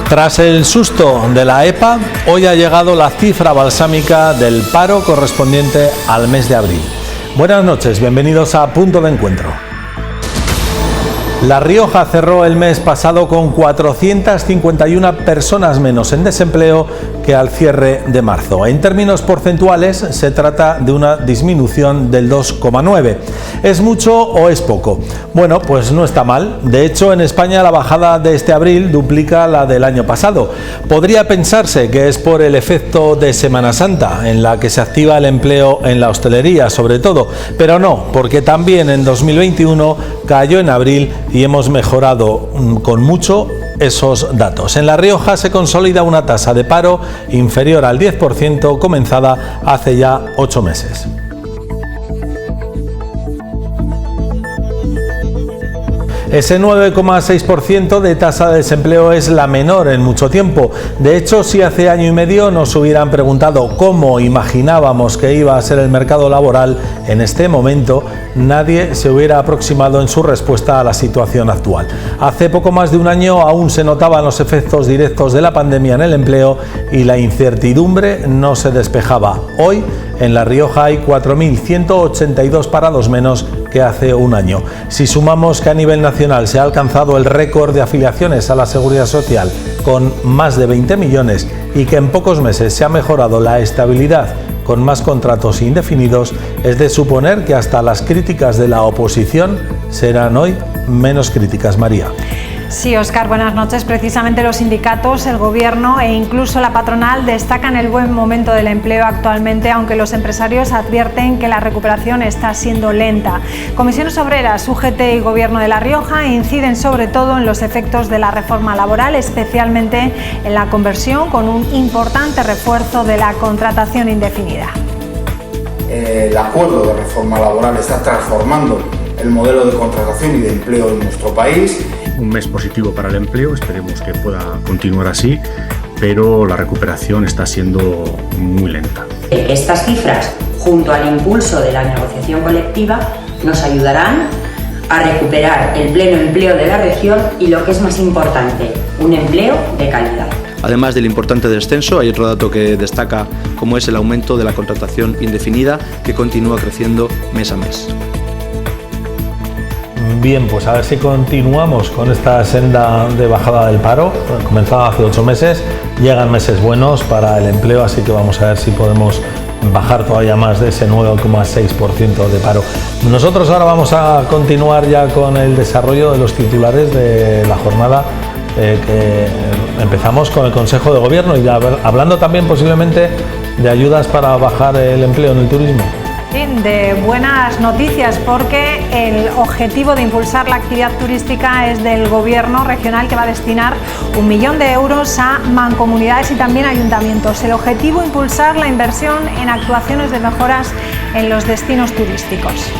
Tras el susto de la EPA, hoy ha llegado la cifra balsámica del paro correspondiente al mes de abril. Buenas noches, bienvenidos a Punto de Encuentro. La Rioja cerró el mes pasado con 451 personas menos en desempleo que al cierre de marzo. En términos porcentuales se trata de una disminución del 2,9. ¿Es mucho o es poco? Bueno, pues no está mal. De hecho, en España la bajada de este abril duplica la del año pasado. Podría pensarse que es por el efecto de Semana Santa, en la que se activa el empleo en la hostelería, sobre todo, pero no, porque también en 2021 cayó en abril y hemos mejorado con mucho esos datos. En La Rioja se consolida una tasa de paro inferior al 10%, comenzada hace ya 8 meses. Ese 9,6% de tasa de desempleo es la menor en mucho tiempo. De hecho, si hace año y medio nos hubieran preguntado cómo imaginábamos que iba a ser el mercado laboral en este momento, nadie se hubiera aproximado en su respuesta a la situación actual. Hace poco más de un año aún se notaban los efectos directos de la pandemia en el empleo y la incertidumbre no se despejaba. Hoy, en La Rioja hay 4.182 parados menos que hace un año. Si sumamos que a nivel nacional se ha alcanzado el récord de afiliaciones a la Seguridad Social con más de 20 millones y que en pocos meses se ha mejorado la estabilidad con más contratos indefinidos, es de suponer que hasta las críticas de la oposición serán hoy menos críticas. María. Sí, Óscar, buenas noches. Precisamente los sindicatos, el gobierno e incluso la patronal destacan el buen momento del empleo actualmente, aunque los empresarios advierten que la recuperación está siendo lenta. Comisiones Obreras, UGT y Gobierno de La Rioja inciden sobre todo en los efectos de la reforma laboral, especialmente en la conversión, con un importante refuerzo de la contratación indefinida. El acuerdo de reforma laboral está transformando el modelo de contratación y de empleo en nuestro país. Un mes positivo para el empleo, esperemos que pueda continuar así, pero la recuperación está siendo muy lenta. Estas cifras, junto al impulso de la negociación colectiva, nos ayudarán a recuperar el pleno empleo de la región y, lo que es más importante, un empleo de calidad. Además del importante descenso, hay otro dato que destaca, como es el aumento de la contratación indefinida, que continúa creciendo mes a mes. Bien, pues a ver si continuamos con esta senda de bajada del paro. Comenzaba hace 8 meses, llegan meses buenos para el empleo, así que vamos a ver si podemos bajar todavía más de ese 9,6% de paro. Nosotros ahora vamos a continuar ya con el desarrollo de los titulares de la jornada, que empezamos con el Consejo de Gobierno y ya hablando también posiblemente de ayudas para bajar el empleo en el turismo. De buenas noticias, porque el objetivo de impulsar la actividad turística es del Gobierno regional, que va a destinar 1 millón de euros a mancomunidades y también ayuntamientos. El objetivo, impulsar la inversión en actuaciones de mejoras en los destinos turísticos.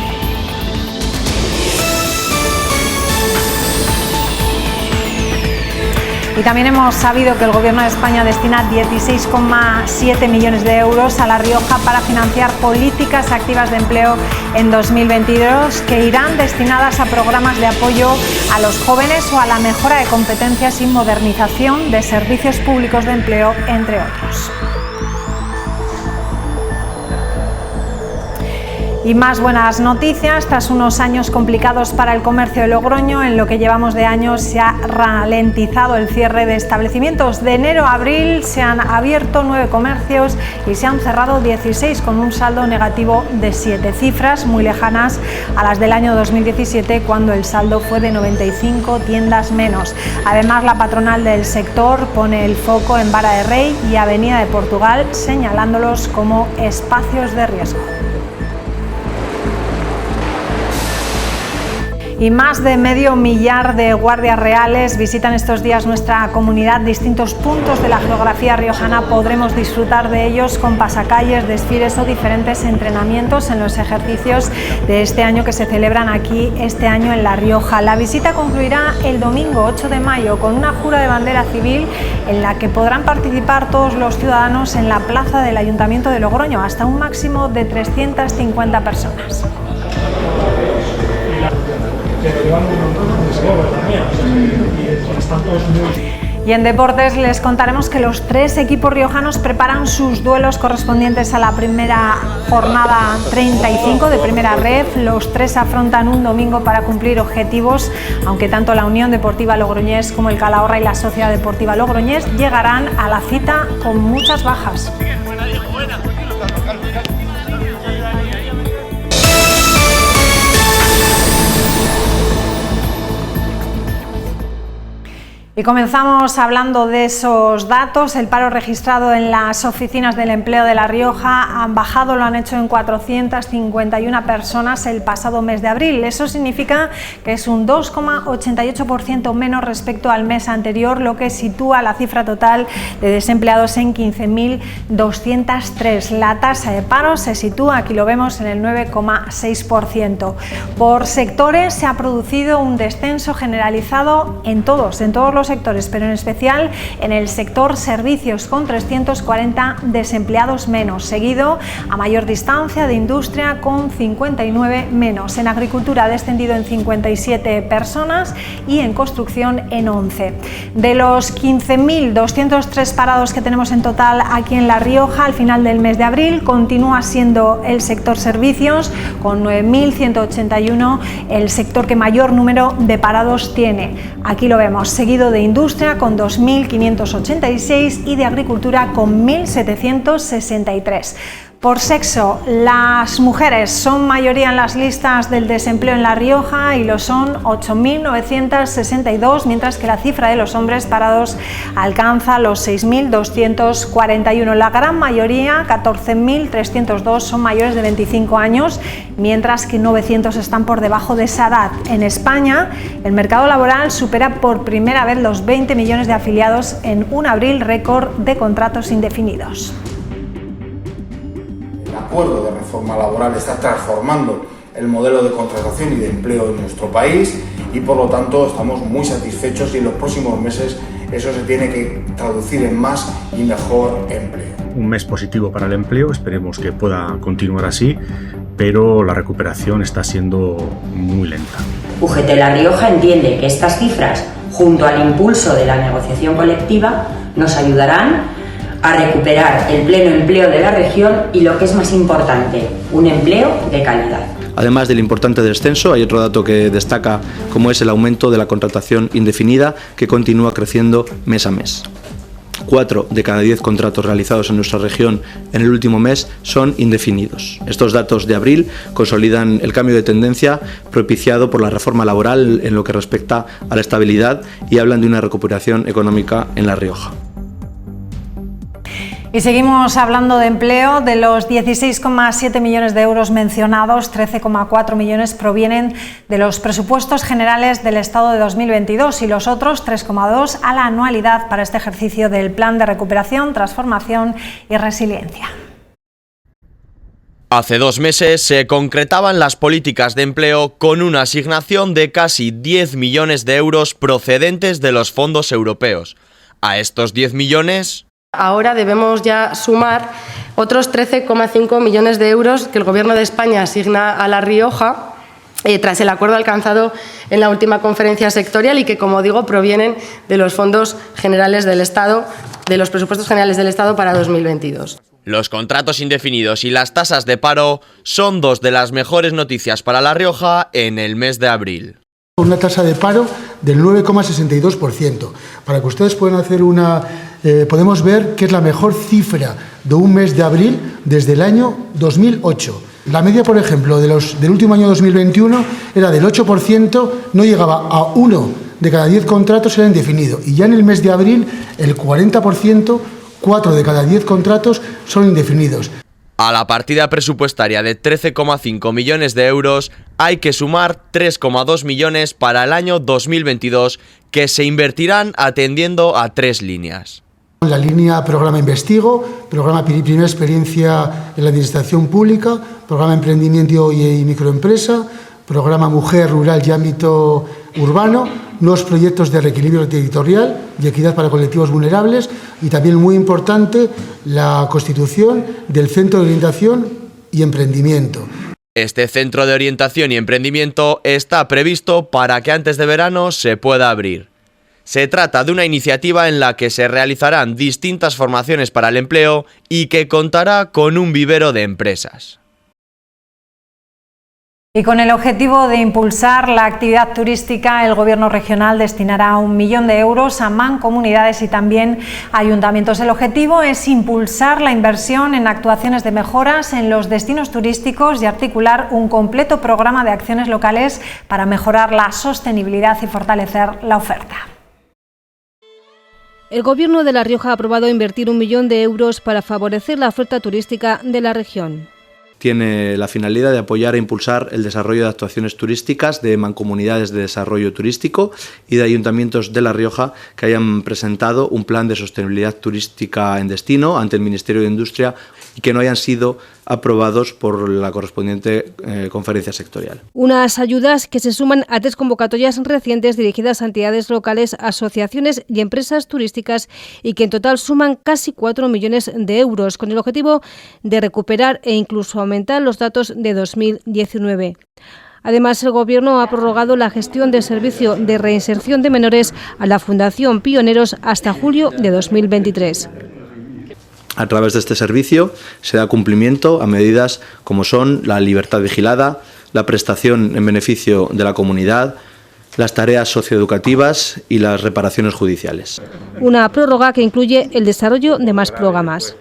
Y también hemos sabido que el Gobierno de España destina 16,7 millones de euros a La Rioja para financiar políticas activas de empleo en 2022, que irán destinadas a programas de apoyo a los jóvenes o a la mejora de competencias y modernización de servicios públicos de empleo, entre otros. Y más buenas noticias. Tras unos años complicados para el comercio de Logroño, en lo que llevamos de año se ha ralentizado el cierre de establecimientos. De enero a abril se han abierto 9 comercios y se han cerrado 16, con un saldo negativo de 7, cifras muy lejanas a las del año 2017, cuando el saldo fue de 95 tiendas menos. Además, la patronal del sector pone el foco en Vara de Rey y Avenida de Portugal, señalándolos como espacios de riesgo. Y más de medio millar de guardias reales visitan estos días nuestra comunidad. Distintos puntos de la geografía riojana podremos disfrutar de ellos con pasacalles, desfiles o diferentes entrenamientos en los ejercicios de este año que se celebran aquí este año en La Rioja. La visita concluirá el domingo 8 de mayo con una jura de bandera civil en la que podrán participar todos los ciudadanos en la plaza del Ayuntamiento de Logroño, hasta un máximo de 350 personas. Y en deportes les contaremos que los 3 equipos riojanos preparan sus duelos correspondientes a la primera jornada 35 de Primera Ref. Los 3 afrontan un domingo para cumplir objetivos, aunque tanto la Unión Deportiva Logroñés como el Calahorra y la Sociedad Deportiva Logroñés llegarán a la cita con muchas bajas. Y comenzamos hablando de esos datos. El paro registrado en las oficinas del empleo de La Rioja han bajado, lo han hecho en 451 personas el pasado mes de abril. Eso significa que es un 2,88% menos respecto al mes anterior, lo que sitúa la cifra total de desempleados en 15.203. La tasa de paro se sitúa, aquí lo vemos, en el 9,6%. Por sectores se ha producido un descenso generalizado en todos los sectores, pero en especial en el sector servicios, con 340 desempleados menos, seguido a mayor distancia de industria con 59 menos. En agricultura ha descendido en 57 personas y en construcción en 11. De los 15.203 parados que tenemos en total aquí en La Rioja al final del mes de abril, continúa siendo el sector servicios con 9.181 el sector que mayor número de parados tiene. Aquí lo vemos, seguido de industria con 2.586 y de agricultura con 1.763. Por sexo, las mujeres son mayoría en las listas del desempleo en La Rioja y lo son 8.962, mientras que la cifra de los hombres parados alcanza los 6.241. La gran mayoría, 14.302, son mayores de 25 años, mientras que 900 están por debajo de esa edad. En España, el mercado laboral supera por primera vez los 20 millones de afiliados en un abril récord de contratos indefinidos. El acuerdo de reforma laboral está transformando el modelo de contratación y de empleo en nuestro país y por lo tanto estamos muy satisfechos y en los próximos meses eso se tiene que traducir en más y mejor empleo. Un mes positivo para el empleo, esperemos que pueda continuar así, pero la recuperación está siendo muy lenta. UGT La Rioja entiende que estas cifras, junto al impulso de la negociación colectiva, nos ayudarán a recuperar el pleno empleo de la región y, lo que es más importante, un empleo de calidad. Además del importante descenso, hay otro dato que destaca, como es el aumento de la contratación indefinida, que continúa creciendo mes a mes. 4 de cada 10 contratos realizados en nuestra región en el último mes son indefinidos. Estos datos de abril consolidan el cambio de tendencia propiciado por la reforma laboral en lo que respecta a la estabilidad y hablan de una recuperación económica en La Rioja. Y seguimos hablando de empleo. De los 16,7 millones de euros mencionados, 13,4 millones provienen de los presupuestos generales del Estado de 2022 y los otros 3,2 a la anualidad para este ejercicio del Plan de Recuperación, Transformación y Resiliencia. Hace 2 meses se concretaban las políticas de empleo con una asignación de casi 10 millones de euros procedentes de los fondos europeos. A estos 10 millones... Ahora debemos ya sumar otros 13,5 millones de euros que el Gobierno de España asigna a La Rioja tras el acuerdo alcanzado en la última conferencia sectorial y que, como digo, provienen de los fondos generales del Estado, de los presupuestos generales del Estado para 2022. Los contratos indefinidos y las tasas de paro son 2 de las mejores noticias para La Rioja en el mes de abril. Una tasa de paro del 9,62%. Para que ustedes puedan hacer podemos ver que es la mejor cifra de un mes de abril desde el año 2008. La media, por ejemplo, del último año 2021 era del 8%, no llegaba a 1 de cada 10 contratos era indefinido. Y ya en el mes de abril, el 40%, 4 de cada 10 contratos son indefinidos. A la partida presupuestaria de 13,5 millones de euros hay que sumar 3,2 millones para el año 2022 que se invertirán atendiendo a 3 líneas. La línea Programa Investigo, Programa Primera Experiencia en la Administración Pública, Programa Emprendimiento y Microempresa, Programa Mujer, Rural y Ámbito Urbano, nuevos proyectos de reequilibrio territorial y equidad para colectivos vulnerables y también, muy importante, la constitución del Centro de Orientación y Emprendimiento. Este centro de orientación y emprendimiento está previsto para que antes de verano se pueda abrir. Se trata de una iniciativa en la que se realizarán distintas formaciones para el empleo y que contará con un vivero de empresas. Y con el objetivo de impulsar la actividad turística, el Gobierno regional destinará 1 millón de euros a mancomunidades y también ayuntamientos. El objetivo es impulsar la inversión en actuaciones de mejoras en los destinos turísticos y articular un completo programa de acciones locales para mejorar la sostenibilidad y fortalecer la oferta. El Gobierno de La Rioja ha aprobado invertir 1 millón de euros para favorecer la oferta turística de la región. Tiene la finalidad de apoyar e impulsar el desarrollo de actuaciones turísticas de mancomunidades de desarrollo turístico y de ayuntamientos de La Rioja que hayan presentado un plan de sostenibilidad turística en destino ante el Ministerio de Industria y que no hayan sido aprobados por la correspondiente conferencia sectorial. Unas ayudas que se suman a 3 convocatorias recientes dirigidas a entidades locales, asociaciones y empresas turísticas y que en total suman casi 4 millones de euros, con el objetivo de recuperar e incluso aumentar los datos de 2019. Además, el Gobierno ha prorrogado la gestión del servicio de reinserción de menores a la Fundación Pioneros hasta julio de 2023. A través de este servicio se da cumplimiento a medidas como son la libertad vigilada, la prestación en beneficio de la comunidad, las tareas socioeducativas y las reparaciones judiciales. Una prórroga que incluye el desarrollo de más programas.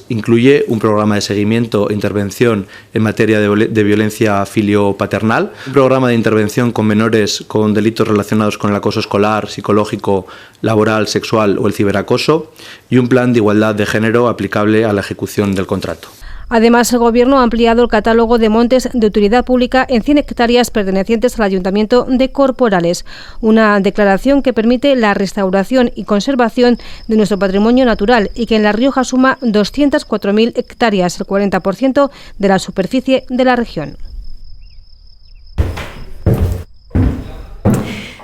Incluye un programa de seguimiento e intervención en materia de violencia filio-paternal, un programa de intervención con menores con delitos relacionados con el acoso escolar, psicológico, laboral, sexual o el ciberacoso y un plan de igualdad de género aplicable a la ejecución del contrato. Además, el Gobierno ha ampliado el catálogo de montes de utilidad pública en 100 hectáreas pertenecientes al Ayuntamiento de Corporales, una declaración que permite la restauración y conservación de nuestro patrimonio natural y que en La Rioja suma 204.000 hectáreas, el 40% de la superficie de la región.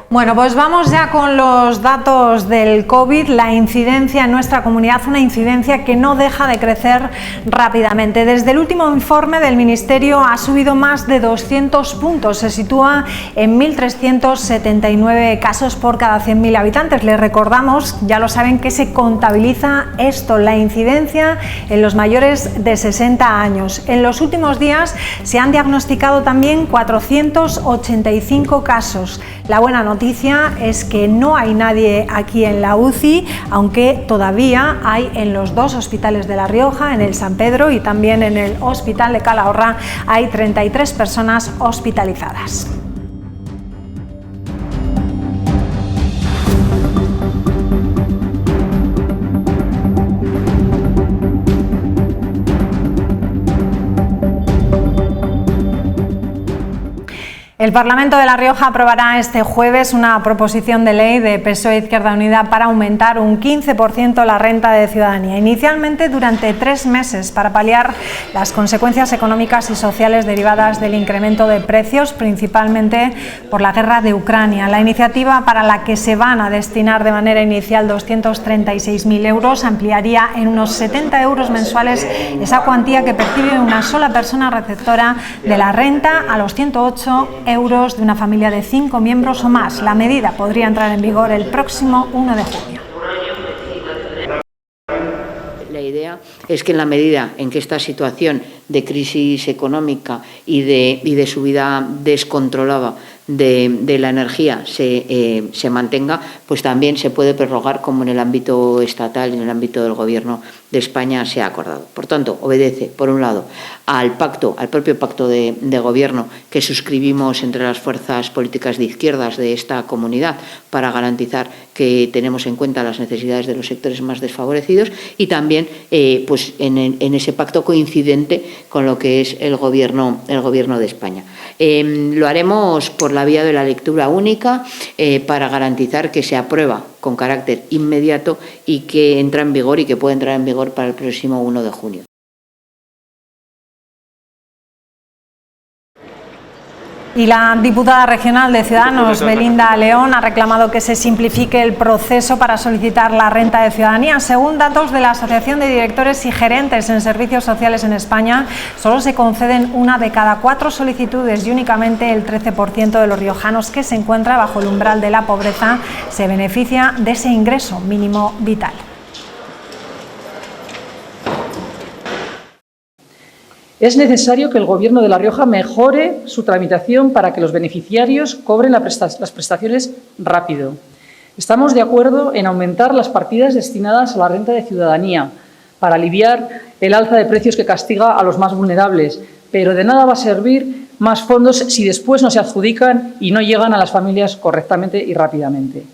Bueno, pues vamos ya con los datos del COVID, la incidencia en nuestra comunidad, una incidencia que no deja de crecer rápidamente. Desde el último informe del Ministerio ha subido más de 200 puntos, se sitúa en 1.379 casos por cada 100.000 habitantes. Les recordamos, ya lo saben, que se contabiliza esto, la incidencia en los mayores de 60 años. En los últimos días se han diagnosticado también 485 casos. La buena noticia es que no hay nadie aquí en la UCI, aunque todavía hay en los 2 hospitales de La Rioja, en el San Pedro y también en el Hospital de Calahorra, hay 33 personas hospitalizadas. El Parlamento de La Rioja aprobará este jueves una proposición de ley de PSOE Izquierda Unida para aumentar un 15% la renta de ciudadanía, inicialmente durante 3 meses, para paliar las consecuencias económicas y sociales derivadas del incremento de precios, principalmente por la guerra de Ucrania. La iniciativa, para la que se van a destinar de manera inicial 236.000 euros, ampliaría en unos 70 euros mensuales esa cuantía que percibe una sola persona receptora de la renta a los 108 euros de una familia de 5 miembros o más. La medida podría entrar en vigor el próximo 1 de junio. La idea es que en la medida en que esta situación de crisis económica y de subida descontrolada de la energía se mantenga, pues también se puede prorrogar como en el ámbito estatal y en el ámbito del Gobierno de España se ha acordado. Por tanto, obedece, por un lado, al propio pacto de gobierno que suscribimos entre las fuerzas políticas de izquierdas de esta comunidad para garantizar que tenemos en cuenta las necesidades de los sectores más desfavorecidos y también pues en ese pacto coincidente con lo que es el gobierno de España. Lo haremos por la vía de la lectura única para garantizar que se aprueba con carácter inmediato y que entra en vigor y que puede entrar en vigor para el próximo 1 de junio. Y la diputada regional de Ciudadanos, Belinda León, ha reclamado que se simplifique el proceso para solicitar la renta de ciudadanía. Según datos de la Asociación de Directores y Gerentes en Servicios Sociales en España, solo se conceden 1 de cada 4 solicitudes y únicamente el 13% de los riojanos que se encuentra bajo el umbral de la pobreza se beneficia de ese ingreso mínimo vital. Es necesario que el Gobierno de La Rioja mejore su tramitación para que los beneficiarios cobren las prestaciones rápido. Estamos de acuerdo en aumentar las partidas destinadas a la renta de ciudadanía para aliviar el alza de precios que castiga a los más vulnerables, pero de nada va a servir más fondos si después no se adjudican y no llegan a las familias correctamente y rápidamente.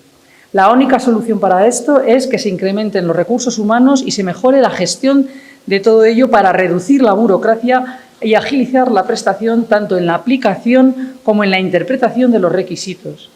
La única solución para esto es que se incrementen los recursos humanos y se mejore la gestión de todo ello para reducir la burocracia y agilizar la prestación tanto en la aplicación como en la interpretación de los requisitos.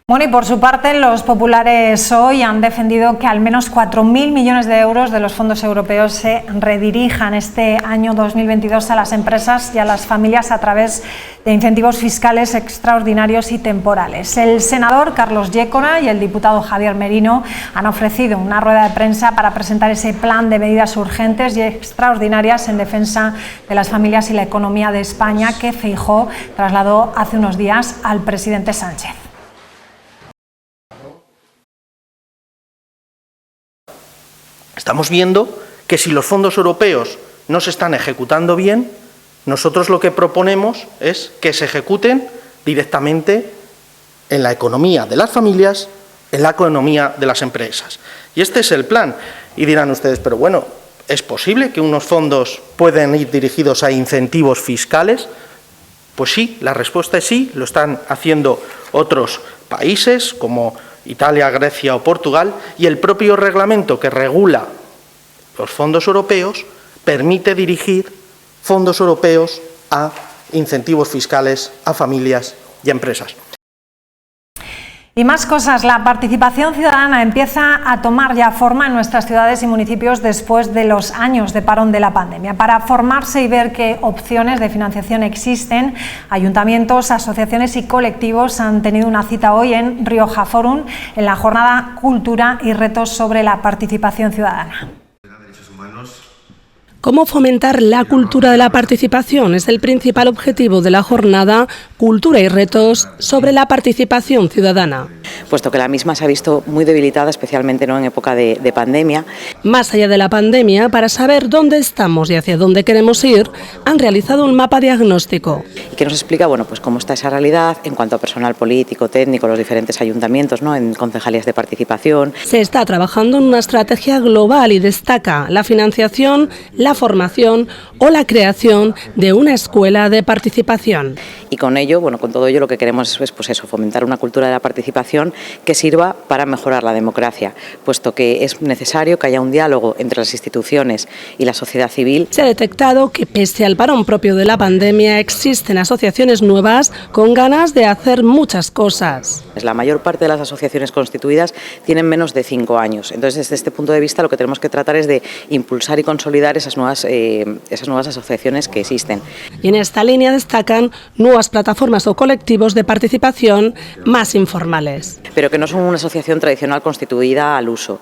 Bueno, y por su parte, los populares hoy han defendido que al menos 4.000 millones de euros de los fondos europeos se redirijan este año 2022 a las empresas y a las familias a través de incentivos fiscales extraordinarios y temporales. El senador Carlos Yécora y el diputado Javier Merino han ofrecido una rueda de prensa para presentar ese plan de medidas urgentes y extraordinarias en defensa de las familias y la economía de España que Feijóo trasladó hace unos días al presidente Sánchez. Estamos viendo que si los fondos europeos no se están ejecutando bien, nosotros lo que proponemos es que se ejecuten directamente en la economía de las familias, en la economía de las empresas. Y este es el plan. Y dirán ustedes, pero bueno, ¿es posible que unos fondos puedan ir dirigidos a incentivos fiscales? Pues sí, la respuesta es sí, lo están haciendo otros países como Italia, Grecia o Portugal, y el propio reglamento que regula los fondos europeos permite dirigir fondos europeos a incentivos fiscales a familias y empresas. Y más cosas, la participación ciudadana empieza a tomar ya forma en nuestras ciudades y municipios después de los años de parón de la pandemia. Para formarse y ver qué opciones de financiación existen, ayuntamientos, asociaciones y colectivos han tenido una cita hoy en Rioja Forum en la jornada Cultura y retos sobre la participación ciudadana. ¿Cómo fomentar la cultura de la participación? Es el principal objetivo de la jornada Cultura y retos sobre la participación ciudadana. Puesto que la misma se ha visto muy debilitada, especialmente ¿no? en época de pandemia. Más allá de la pandemia, para saber dónde estamos y hacia dónde queremos ir, han realizado un mapa diagnóstico. Y que nos explica bueno, pues cómo está esa realidad en cuanto a personal político, técnico, los diferentes ayuntamientos, ¿no? en concejalías de participación. Se está trabajando en una estrategia global y destaca la financiación, la formación o la creación de una escuela de participación. Y con ello, bueno, con todo ello lo que queremos es pues eso, fomentar una cultura de la participación que sirva para mejorar la democracia, puesto que es necesario que haya un diálogo entre las instituciones y la sociedad civil. Se ha detectado que pese al parón propio de la pandemia existen asociaciones nuevas con ganas de hacer muchas cosas. La mayor parte de las asociaciones constituidas tienen menos de 5 años, entonces desde este punto de vista lo que tenemos que tratar es de impulsar y consolidar esas nuevas asociaciones que existen. Y en esta línea destacan nuevas plataformas o colectivos de participación más informales. Pero que no son una asociación tradicional constituida al uso.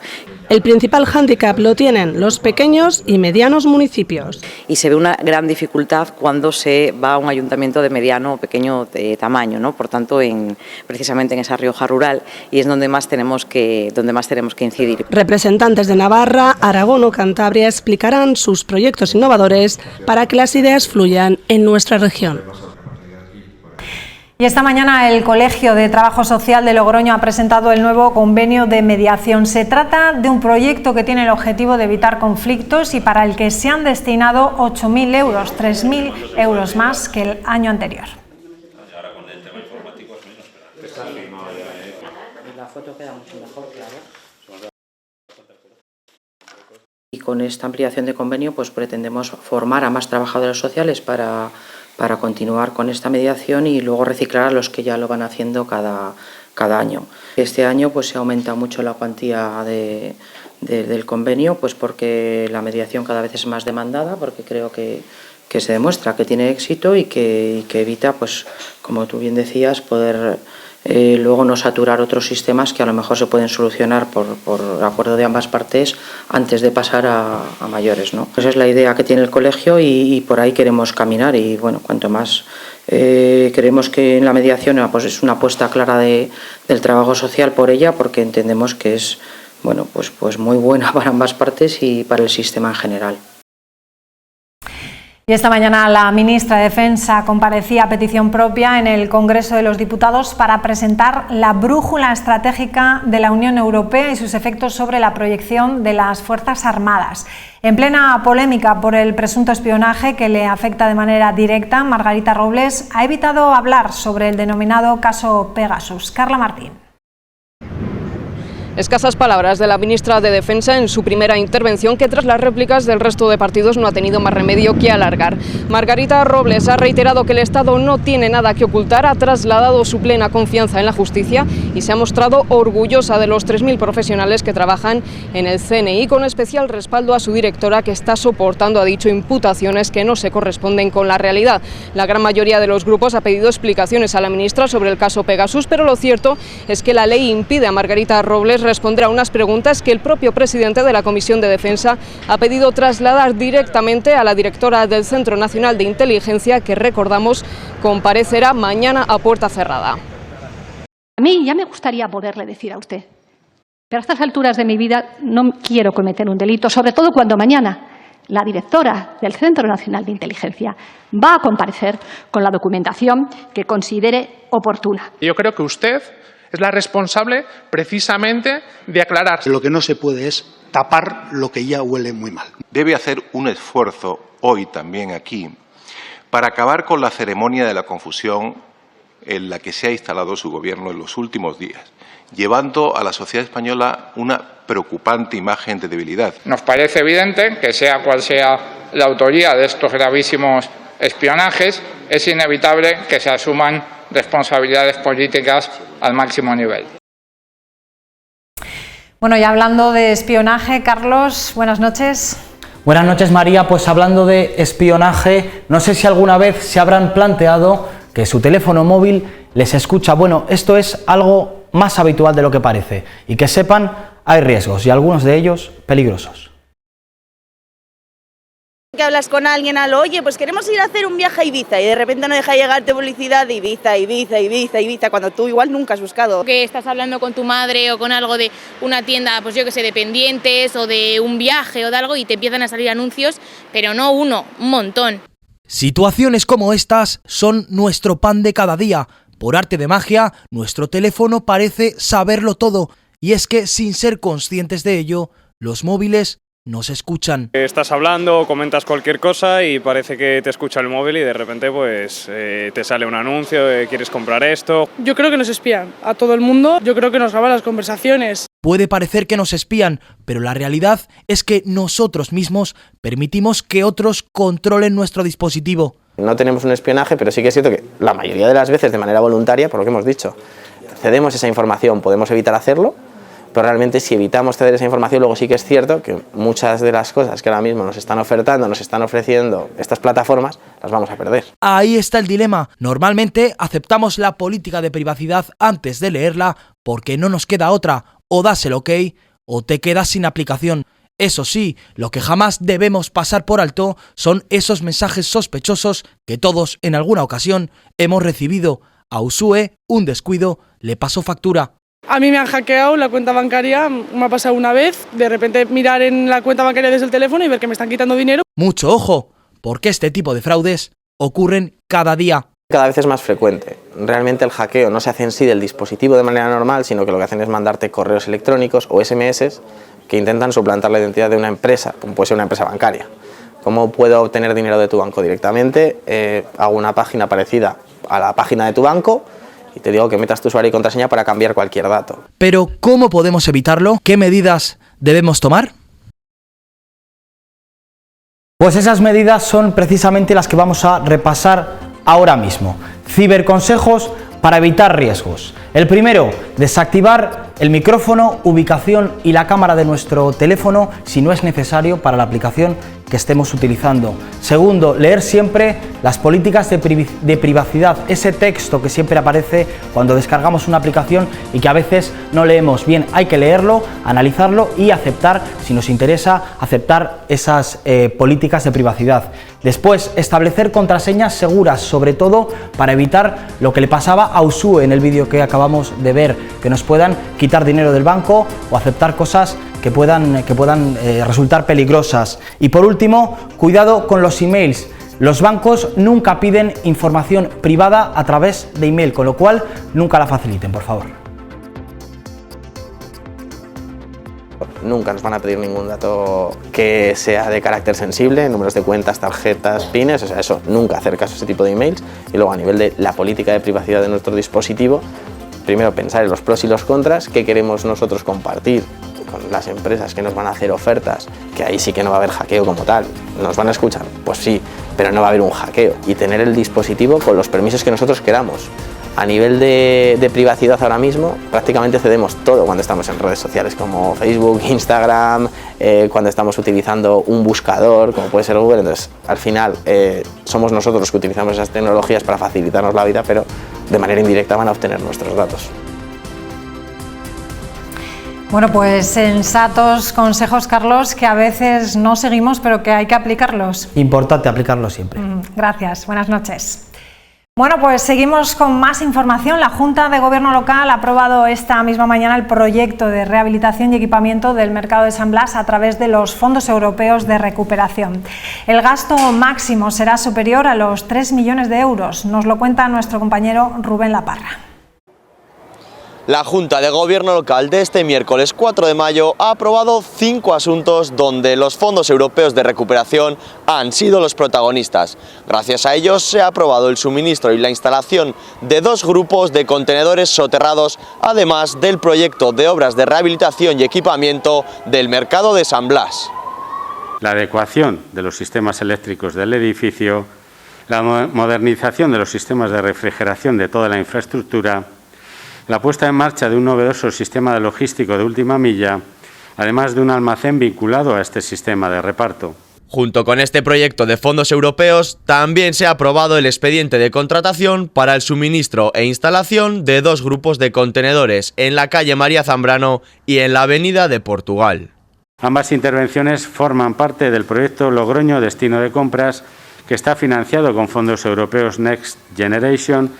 El principal hándicap lo tienen los pequeños y medianos municipios. Y se ve una gran dificultad cuando se va a un ayuntamiento de mediano o pequeño tamaño, ¿no? Por tanto, precisamente en esa Rioja rural, y es donde más tenemos que incidir. Representantes de Navarra, Aragón o Cantabria explicarán sus proyectos innovadores para que las ideas fluyan en nuestra región. Y esta mañana el Colegio de Trabajo Social de Logroño ha presentado el nuevo convenio de mediación. Se trata de un proyecto que tiene el objetivo de evitar conflictos y para el que se han destinado 8.000 euros, 3.000 euros más que el año anterior. La foto queda mucho mejor, claro. Y con esta ampliación de convenio pues pretendemos formar a más trabajadores sociales para continuar con esta mediación y luego reciclar a los que ya lo van haciendo cada año. Este año pues se aumenta mucho la cuantía del convenio, pues porque la mediación cada vez es más demandada, porque creo que se demuestra que tiene éxito y que evita, pues, como tú bien decías, poder luego no saturar otros sistemas que a lo mejor se pueden solucionar por acuerdo de ambas partes antes de pasar a mayores, ¿no? Esa es la idea que tiene el colegio y por ahí queremos caminar y bueno, cuanto más creemos que en la mediación pues es una apuesta clara del trabajo social por ella, porque entendemos que es bueno, pues muy buena para ambas partes y para el sistema en general. Y esta mañana la ministra de Defensa comparecía a petición propia en el Congreso de los Diputados para presentar la brújula estratégica de la Unión Europea y sus efectos sobre la proyección de las Fuerzas Armadas. En plena polémica por el presunto espionaje que le afecta de manera directa, Margarita Robles ha evitado hablar sobre el denominado caso Pegasus. Carla Martín. Escasas palabras de la ministra de Defensa en su primera intervención, que tras las réplicas del resto de partidos no ha tenido más remedio que alargar. Margarita Robles ha reiterado que el Estado no tiene nada que ocultar, ha trasladado su plena confianza en la justicia y se ha mostrado orgullosa de los 3.000 profesionales que trabajan en el CNI, con especial respaldo a su directora, que está soportando, ha dicho, imputaciones que no se corresponden con la realidad. La gran mayoría de los grupos ha pedido explicaciones a la ministra sobre el caso Pegasus, pero lo cierto es que la ley impide a Margarita Robles responder a unas preguntas que el propio presidente de la Comisión de Defensa ha pedido trasladar directamente a la directora del Centro Nacional de Inteligencia, que, recordamos, comparecerá mañana a puerta cerrada. A mí ya me gustaría poderle decir a usted, pero a estas alturas de mi vida no quiero cometer un delito, sobre todo cuando mañana la directora del Centro Nacional de Inteligencia va a comparecer con la documentación que considere oportuna. Yo creo que usted es la responsable precisamente de aclarar. Lo que no se puede es tapar lo que ya huele muy mal. Debe hacer un esfuerzo hoy también aquí para acabar con la ceremonia de la confusión en la que se ha instalado su gobierno en los últimos días, llevando a la sociedad española una preocupante imagen de debilidad. Nos parece evidente que sea cual sea la autoría de estos gravísimos espionajes, es inevitable que se asuman responsabilidades políticas al máximo nivel. Bueno, y hablando de espionaje, Carlos, buenas noches. Buenas noches, María. Pues hablando de espionaje, no sé si alguna vez se habrán planteado que su teléfono móvil les escucha. Bueno, esto es algo más habitual de lo que parece, y que sepan, hay riesgos y algunos de ellos peligrosos. Que hablas con alguien oye, pues queremos ir a hacer un viaje a Ibiza y de repente no deja de llegarte publicidad de Ibiza, cuando tú igual nunca has buscado. Que estás hablando con tu madre o con algo de una tienda, pues yo que sé, de pendientes o de un viaje o de algo y te empiezan a salir anuncios, pero no uno, un montón. Situaciones como estas son nuestro pan de cada día. Por arte de magia, nuestro teléfono parece saberlo todo, y es que sin ser conscientes de ello, los móviles nos escuchan. Estás hablando, comentas cualquier cosa y parece que te escucha el móvil y de repente pues te sale un anuncio, quieres comprar esto. Yo creo que nos espían a todo el mundo, yo creo que nos graban las conversaciones. Puede parecer que nos espían, pero la realidad es que nosotros mismos permitimos que otros controlen nuestro dispositivo. No tenemos un espionaje, pero sí que es cierto que la mayoría de las veces de manera voluntaria, por lo que hemos dicho, cedemos esa información, podemos evitar hacerlo, pero realmente si evitamos ceder esa información, luego sí que es cierto que muchas de las cosas que ahora mismo nos están ofertando, nos están ofreciendo estas plataformas, las vamos a perder. Ahí está el dilema. Normalmente aceptamos la política de privacidad antes de leerla porque no nos queda otra, o das el ok o te quedas sin aplicación. Eso sí, lo que jamás debemos pasar por alto son esos mensajes sospechosos que todos en alguna ocasión hemos recibido. A Usue, un descuido le pasó factura. A mí me han hackeado la cuenta bancaria, me ha pasado una vez, de repente mirar en la cuenta bancaria desde el teléfono y ver que me están quitando dinero. Mucho ojo, porque este tipo de fraudes ocurren cada día. Cada vez es más frecuente. Realmente el hackeo no se hace en sí del dispositivo de manera normal, sino que lo que hacen es mandarte correos electrónicos o SMS que intentan suplantar la identidad de una empresa, como puede ser una empresa bancaria. ¿Cómo puedo obtener dinero de tu banco directamente? Hago una página parecida a la página de tu banco y te digo que metas tu usuario y contraseña para cambiar cualquier dato. Pero ¿cómo podemos evitarlo? ¿Qué medidas debemos tomar? Pues esas medidas son precisamente las que vamos a repasar ahora mismo. Ciberconsejos para evitar riesgos. El primero, desactivar el micrófono, ubicación y la cámara de nuestro teléfono si no es necesario para la aplicación que estemos utilizando. Segundo, leer siempre las políticas de privacidad, ese texto que siempre aparece cuando descargamos una aplicación y que a veces no leemos bien. Hay que leerlo, analizarlo y aceptar, si nos interesa, aceptar esas políticas de privacidad. Después, establecer contraseñas seguras, sobre todo para evitar lo que le pasaba a Usue en el vídeo que acabamos de ver, que nos puedan quitar dinero del banco o aceptar cosas que puedan resultar peligrosas. Y por último, cuidado con los emails. Los bancos nunca piden información privada a través de email, con lo cual nunca la faciliten, por favor. Nunca nos van a pedir ningún dato que sea de carácter sensible, números de cuentas, tarjetas, pines, o sea, eso, nunca hacer caso a ese tipo de emails. Y luego, a nivel de la política de privacidad de nuestro dispositivo, primero pensar en los pros y los contras, qué queremos nosotros compartir con las empresas que nos van a hacer ofertas, que ahí sí que no va a haber hackeo como tal. ¿Nos van a escuchar? Pues sí, pero no va a haber un hackeo. Y tener el dispositivo con los permisos que nosotros queramos. A nivel de privacidad ahora mismo, prácticamente cedemos todo cuando estamos en redes sociales como Facebook, Instagram, cuando estamos utilizando un buscador como puede ser Google. Entonces, al final, somos nosotros los que utilizamos esas tecnologías para facilitarnos la vida, pero de manera indirecta van a obtener nuestros datos. Bueno, pues sensatos consejos, Carlos, que a veces no seguimos, pero que hay que aplicarlos. Importante aplicarlos siempre. Gracias, buenas noches. Bueno, pues seguimos con más información. La Junta de Gobierno Local ha aprobado esta misma mañana el proyecto de rehabilitación y equipamiento del mercado de San Blas a través de los fondos europeos de recuperación. El gasto máximo será superior a los 3 millones de euros. Nos lo cuenta nuestro compañero Rubén Laparra. La Junta de Gobierno Local de este miércoles 4 de mayo ha aprobado 5 asuntos donde los fondos europeos de recuperación han sido los protagonistas. Gracias a ellos se ha aprobado el suministro y la instalación de 2 grupos de contenedores soterrados, además del proyecto de obras de rehabilitación y equipamiento del mercado de San Blas. La adecuación de los sistemas eléctricos del edificio, la modernización de los sistemas de refrigeración de toda la infraestructura, la puesta en marcha de un novedoso sistema de logístico de última milla, además de un almacén vinculado a este sistema de reparto. Junto con este proyecto de fondos europeos, también se ha aprobado el expediente de contratación para el suministro e instalación de 2 grupos de contenedores en la calle María Zambrano y en la avenida de Portugal. Ambas intervenciones forman parte del proyecto Logroño Destino de Compras, que está financiado con fondos europeos Next Generation,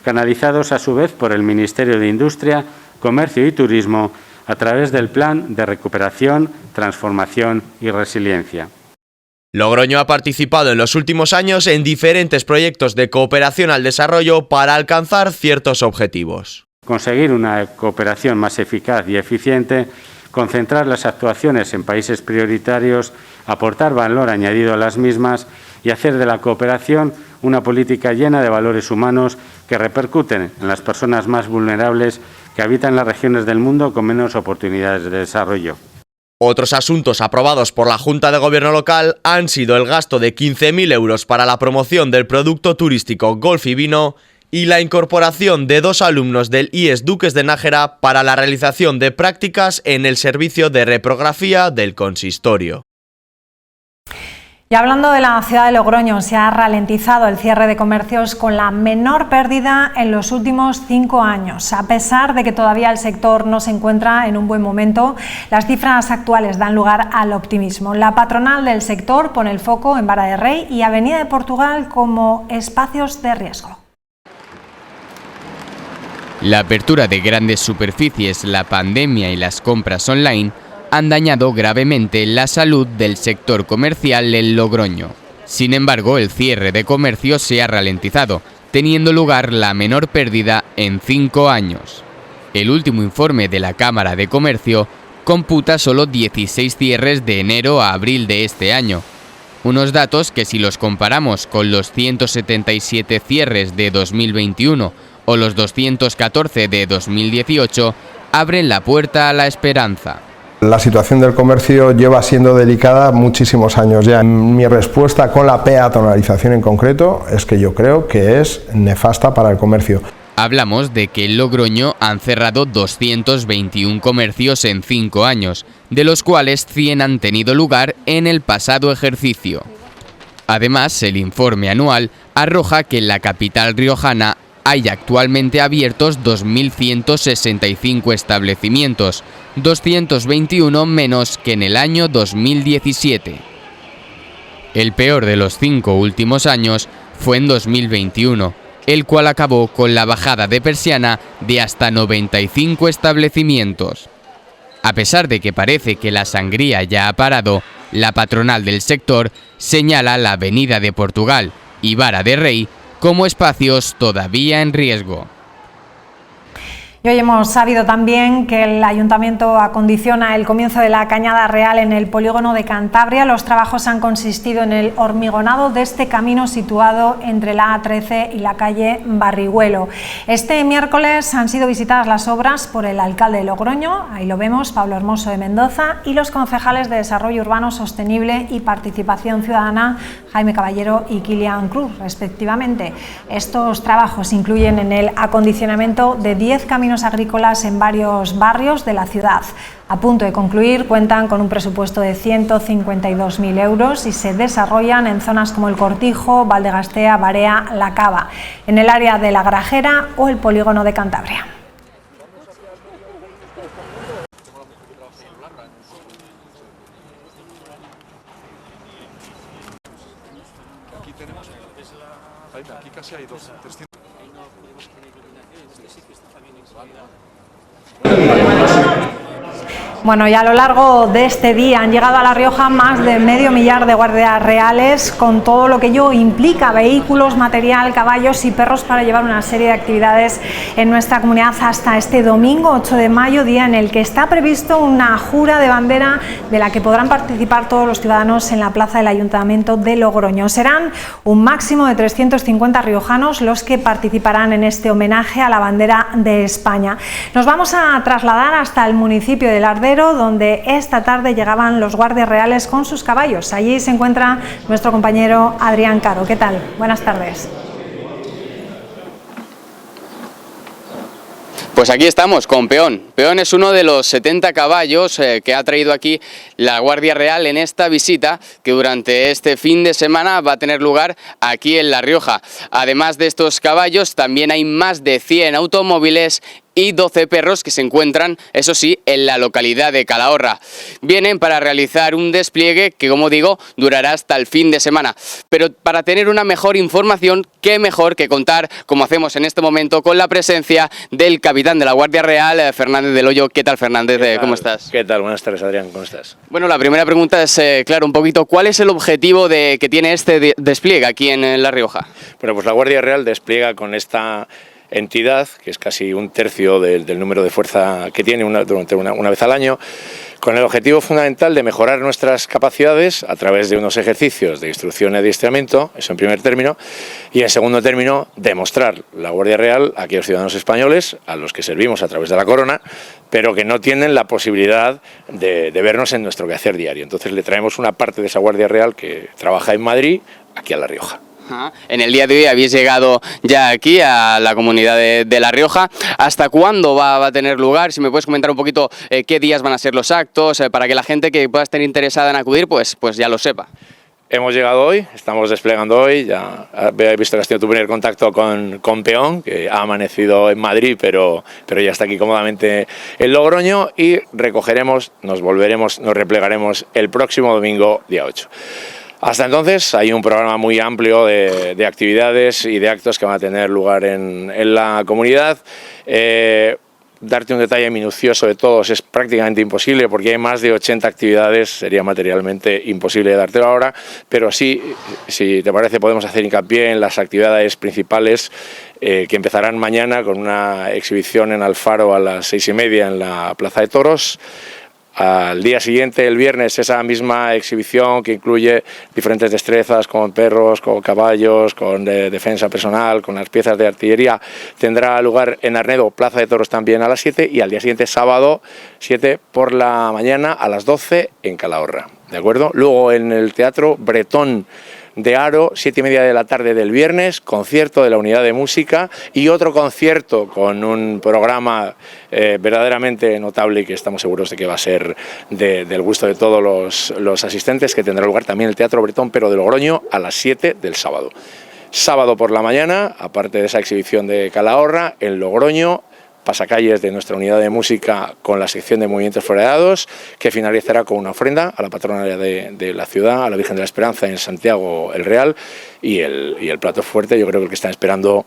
canalizados a su vez por el Ministerio de Industria, Comercio y Turismo a través del Plan de Recuperación, Transformación y Resiliencia. Logroño ha participado en los últimos años en diferentes proyectos de cooperación al desarrollo para alcanzar ciertos objetivos. Conseguir una cooperación más eficaz y eficiente, concentrar las actuaciones en países prioritarios, aportar valor añadido a las mismas y hacer de la cooperación una política llena de valores humanos que repercuten en las personas más vulnerables que habitan las regiones del mundo con menos oportunidades de desarrollo. Otros asuntos aprobados por la Junta de Gobierno Local han sido el gasto de 15.000 euros para la promoción del producto turístico Golf y Vino y la incorporación de 2 alumnos del IES Duques de Nájera para la realización de prácticas en el servicio de reprografía del consistorio. Y hablando de la ciudad de Logroño, se ha ralentizado el cierre de comercios con la menor pérdida en los últimos 5 años. A pesar de que todavía el sector no se encuentra en un buen momento, las cifras actuales dan lugar al optimismo. La patronal del sector pone el foco en Vara de Rey y Avenida de Portugal como espacios de riesgo. La apertura de grandes superficies, la pandemia y las compras online han dañado gravemente la salud del sector comercial en Logroño. Sin embargo, el cierre de comercio se ha ralentizado, teniendo lugar la menor pérdida en 5 años. El último informe de la Cámara de Comercio computa solo 16 cierres de enero a abril de este año. Unos datos que, si los comparamos con los 177 cierres de 2021 o los 214 de 2018, abren la puerta a la esperanza. La situación del comercio lleva siendo delicada muchísimos años ya. Mi respuesta con la peatonalización en concreto es que yo creo que es nefasta para el comercio. Hablamos de que en Logroño han cerrado 221 comercios en 5 años, de los cuales 100 han tenido lugar en el pasado ejercicio. Además, el informe anual arroja que en la capital riojana hay actualmente abiertos 2.165 establecimientos, 221 menos que en el año 2017. El peor de los 5 últimos años fue en 2021, el cual acabó con la bajada de persiana de hasta 95 establecimientos. A pesar de que parece que la sangría ya ha parado, la patronal del sector señala la Avenida de Portugal y Vara de Rey como espacios todavía en riesgo. Y hoy hemos sabido también que el Ayuntamiento acondiciona el comienzo de la Cañada Real en el polígono de Cantabria. Los trabajos han consistido en el hormigonado de este camino situado entre la A13 y la calle Barrigüelo. Este miércoles han sido visitadas las obras por el alcalde de Logroño, ahí lo vemos, Pablo Hermoso de Mendoza, y los concejales de Desarrollo Urbano Sostenible y Participación Ciudadana, Jaime Caballero y Kilian Cruz, respectivamente. Estos trabajos incluyen en el acondicionamiento de 10 caminos agrícolas en varios barrios de la ciudad. A punto de concluir, cuentan con un presupuesto de 152.000 euros y se desarrollan en zonas como el Cortijo, Valdegastea, Barea, La Cava, en el área de La Grajera o el polígono de Cantabria. Aquí casi hay 300. Bueno, y a lo largo de este día han llegado a La Rioja más de medio millar de guardias reales, con todo lo que ello implica: vehículos, material, caballos y perros para llevar una serie de actividades en nuestra comunidad hasta este domingo 8 de mayo, día en el que está previsto una jura de bandera de la que podrán participar todos los ciudadanos en la plaza del Ayuntamiento de Logroño. Serán un máximo de 350 riojanos los que participarán en este homenaje a la bandera de España. Nos vamos a trasladar hasta el municipio de Lardero, donde esta tarde llegaban los guardias reales con sus caballos. Allí se encuentra nuestro compañero Adrián Caro. ¿Qué tal? Buenas tardes. Pues aquí estamos con Peón. Peón es uno de los 70 caballos que ha traído aquí la Guardia Real en esta visita que durante este fin de semana va a tener lugar aquí en La Rioja. Además de estos caballos, también hay más de 100 automóviles y 12 perros que se encuentran, eso sí, en la localidad de Calahorra. Vienen para realizar un despliegue que, como digo, durará hasta el fin de semana. Pero para tener una mejor información, qué mejor que contar, como hacemos en este momento, con la presencia del capitán de la Guardia Real, Fernández del Hoyo. ¿Qué tal, Fernández? ¿Cómo estás? ¿Qué tal? Buenas tardes, Adrián. ¿Cómo estás? Bueno, la primera pregunta es, claro, un poquito, ¿cuál es el objetivo que tiene este despliegue aquí en La Rioja? Bueno, pues la Guardia Real despliega con esta entidad, que es casi un tercio del número de fuerza que tiene durante una vez al año, con el objetivo fundamental de mejorar nuestras capacidades a través de unos ejercicios de instrucción y adiestramiento, eso en primer término, y en segundo término, demostrar la Guardia Real a aquellos ciudadanos españoles a los que servimos a través de la corona, pero que no tienen la posibilidad de vernos en nuestro quehacer diario. Entonces le traemos una parte de esa Guardia Real que trabaja en Madrid, aquí a La Rioja. En el día de hoy habéis llegado ya aquí a la comunidad de La Rioja. ¿Hasta cuándo va a tener lugar? Si me puedes comentar un poquito qué días van a ser los actos, para que la gente que pueda estar interesada en acudir pues ya lo sepa. Hemos llegado hoy, estamos desplegando hoy, ya habéis visto que has tenido tu primer contacto con Peón, que ha amanecido en Madrid, pero ya está aquí cómodamente en Logroño, y nos replegaremos el próximo domingo, día 8. Hasta entonces hay un programa muy amplio de actividades y de actos que van a tener lugar en la comunidad. Darte un detalle minucioso de todos es prácticamente imposible porque hay más de 80 actividades, sería materialmente imposible dártelo ahora, pero sí, si te parece, podemos hacer hincapié en las actividades principales que empezarán mañana con una exhibición en Alfaro a las 6:30 en la Plaza de Toros. Al día siguiente, el viernes, esa misma exhibición que incluye diferentes destrezas con perros, con caballos, con defensa personal, con las piezas de artillería, tendrá lugar en Arnedo, Plaza de Toros también a las 7, y al día siguiente, sábado 7 por la mañana a las 12 en Calahorra. ¿De acuerdo? Luego en el Teatro Bretón de Aro, 7:30 de la tarde del viernes, concierto de la Unidad de Música y otro concierto con un programa verdaderamente notable y que estamos seguros de que va a ser del gusto de todos los asistentes, que tendrá lugar también en el Teatro Bretón, pero de Logroño, a las 7 del sábado. Sábado por la mañana, aparte de esa exhibición de Calahorra, en Logroño, pasacalles de nuestra Unidad de Música con la sección de movimientos floreados, que finalizará con una ofrenda a la patrona de la ciudad, a la Virgen de la Esperanza en Santiago el Real, y el plato fuerte, yo creo que el que están esperando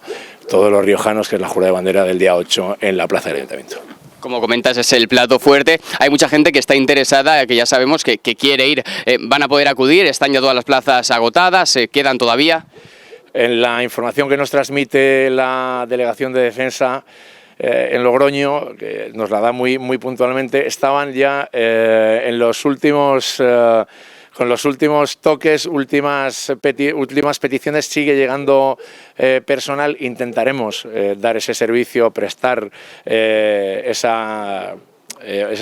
todos los riojanos, que es la jura de bandera del día 8 en la Plaza del Ayuntamiento. Como comentas, es el plato fuerte. Hay mucha gente que está interesada, que ya sabemos que quiere ir. ¿Van a poder acudir? ¿Están ya todas las plazas agotadas? ¿Quedan todavía? En la información que nos transmite la Delegación de Defensa en Logroño, que nos la da muy puntualmente, estaban ya en los últimos, con los últimos toques, últimas peticiones, sigue llegando personal. Intentaremos dar ese servicio, prestar ese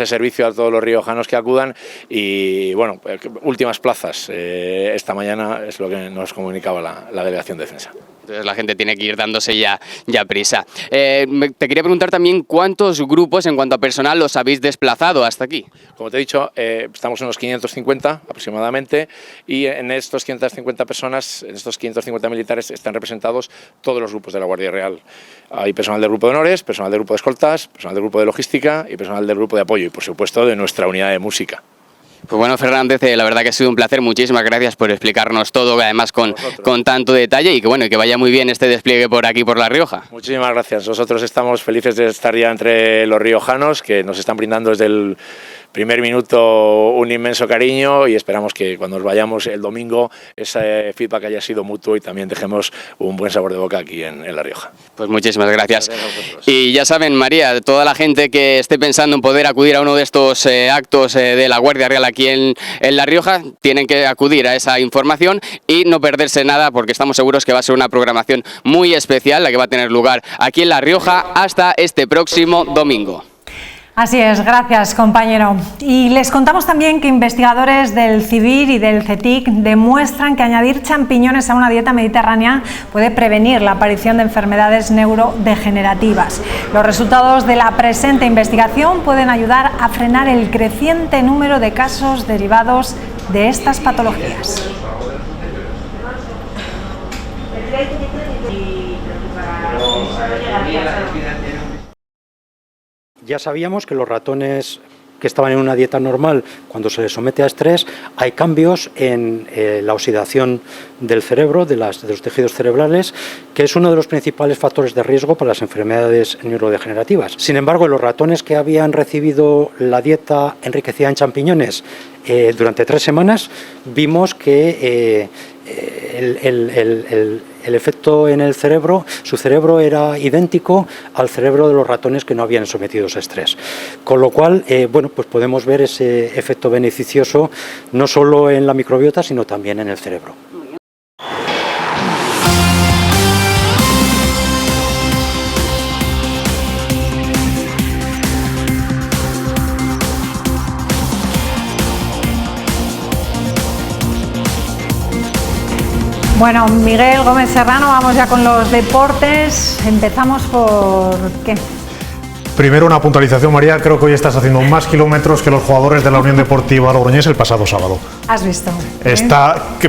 servicio a todos los riojanos que acudan y, bueno, últimas plazas. Esta mañana es lo que nos comunicaba la Delegación de Defensa. Entonces la gente tiene que ir dándose ya prisa. Te quería preguntar también cuántos grupos en cuanto a personal los habéis desplazado hasta aquí. Como te he dicho, estamos en unos 550 aproximadamente, y en estos 550 personas, en estos 550 militares, están representados todos los grupos de la Guardia Real. Hay personal del grupo de honores, personal del grupo de escoltas, personal del grupo de logística y personal del grupo de apoyo y, por supuesto, de nuestra unidad de música. Pues bueno, Fernández, la verdad que ha sido un placer, muchísimas gracias por explicarnos todo, además con tanto detalle, y que vaya muy bien este despliegue por aquí, por La Rioja. Muchísimas gracias, nosotros estamos felices de estar ya entre los riojanos, que nos están brindando desde el primer minuto un inmenso cariño, y esperamos que cuando nos vayamos el domingo ese feedback haya sido mutuo y también dejemos un buen sabor de boca aquí en La Rioja. Pues muchísimas gracias. Y ya saben, María, toda la gente que esté pensando en poder acudir a uno de estos actos de la Guardia Real aquí en La Rioja, tienen que acudir a esa información y no perderse nada, porque estamos seguros que va a ser una programación muy especial la que va a tener lugar aquí en La Rioja hasta este próximo domingo. Así es, gracias compañero. Y les contamos también que investigadores del CIVIR y del CETIC demuestran que añadir champiñones a una dieta mediterránea puede prevenir la aparición de enfermedades neurodegenerativas. Los resultados de la presente investigación pueden ayudar a frenar el creciente número de casos derivados de estas patologías. Ya sabíamos que los ratones que estaban en una dieta normal, cuando se les somete a estrés, hay cambios en la oxidación del cerebro, de los tejidos cerebrales, que es uno de los principales factores de riesgo para las enfermedades neurodegenerativas. Sin embargo, en los ratones que habían recibido la dieta enriquecida en champiñones durante 3 semanas, vimos que el efecto en el cerebro, su cerebro era idéntico al cerebro de los ratones que no habían sometidos a estrés. Con lo cual, bueno, pues podemos ver ese efecto beneficioso no solo en la microbiota, sino también en el cerebro. Bueno, Miguel Gómez Serrano, vamos ya con los deportes. Empezamos por ¿qué? Primero una puntualización, María, creo que hoy estás haciendo más kilómetros que los jugadores de la Unión Deportiva Logroñés el pasado sábado. ¿Has visto?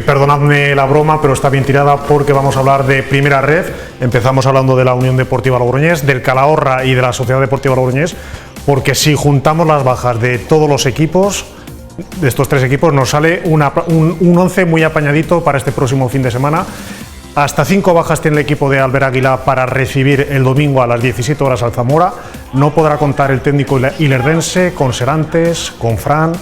Perdonadme la broma, pero está bien tirada porque vamos a hablar de Primera Red. Empezamos hablando de la Unión Deportiva Logroñés, del Calahorra y de la Sociedad Deportiva Logroñés, porque si juntamos las bajas de todos los equipos, de estos 3 equipos, nos sale un 11 muy apañadito para este próximo fin de semana. Hasta 5 bajas tiene el equipo de Albert Aguilá para recibir el domingo a las 17 horas al Zamora. No podrá contar el técnico ilerdense con Serantes, con Fran,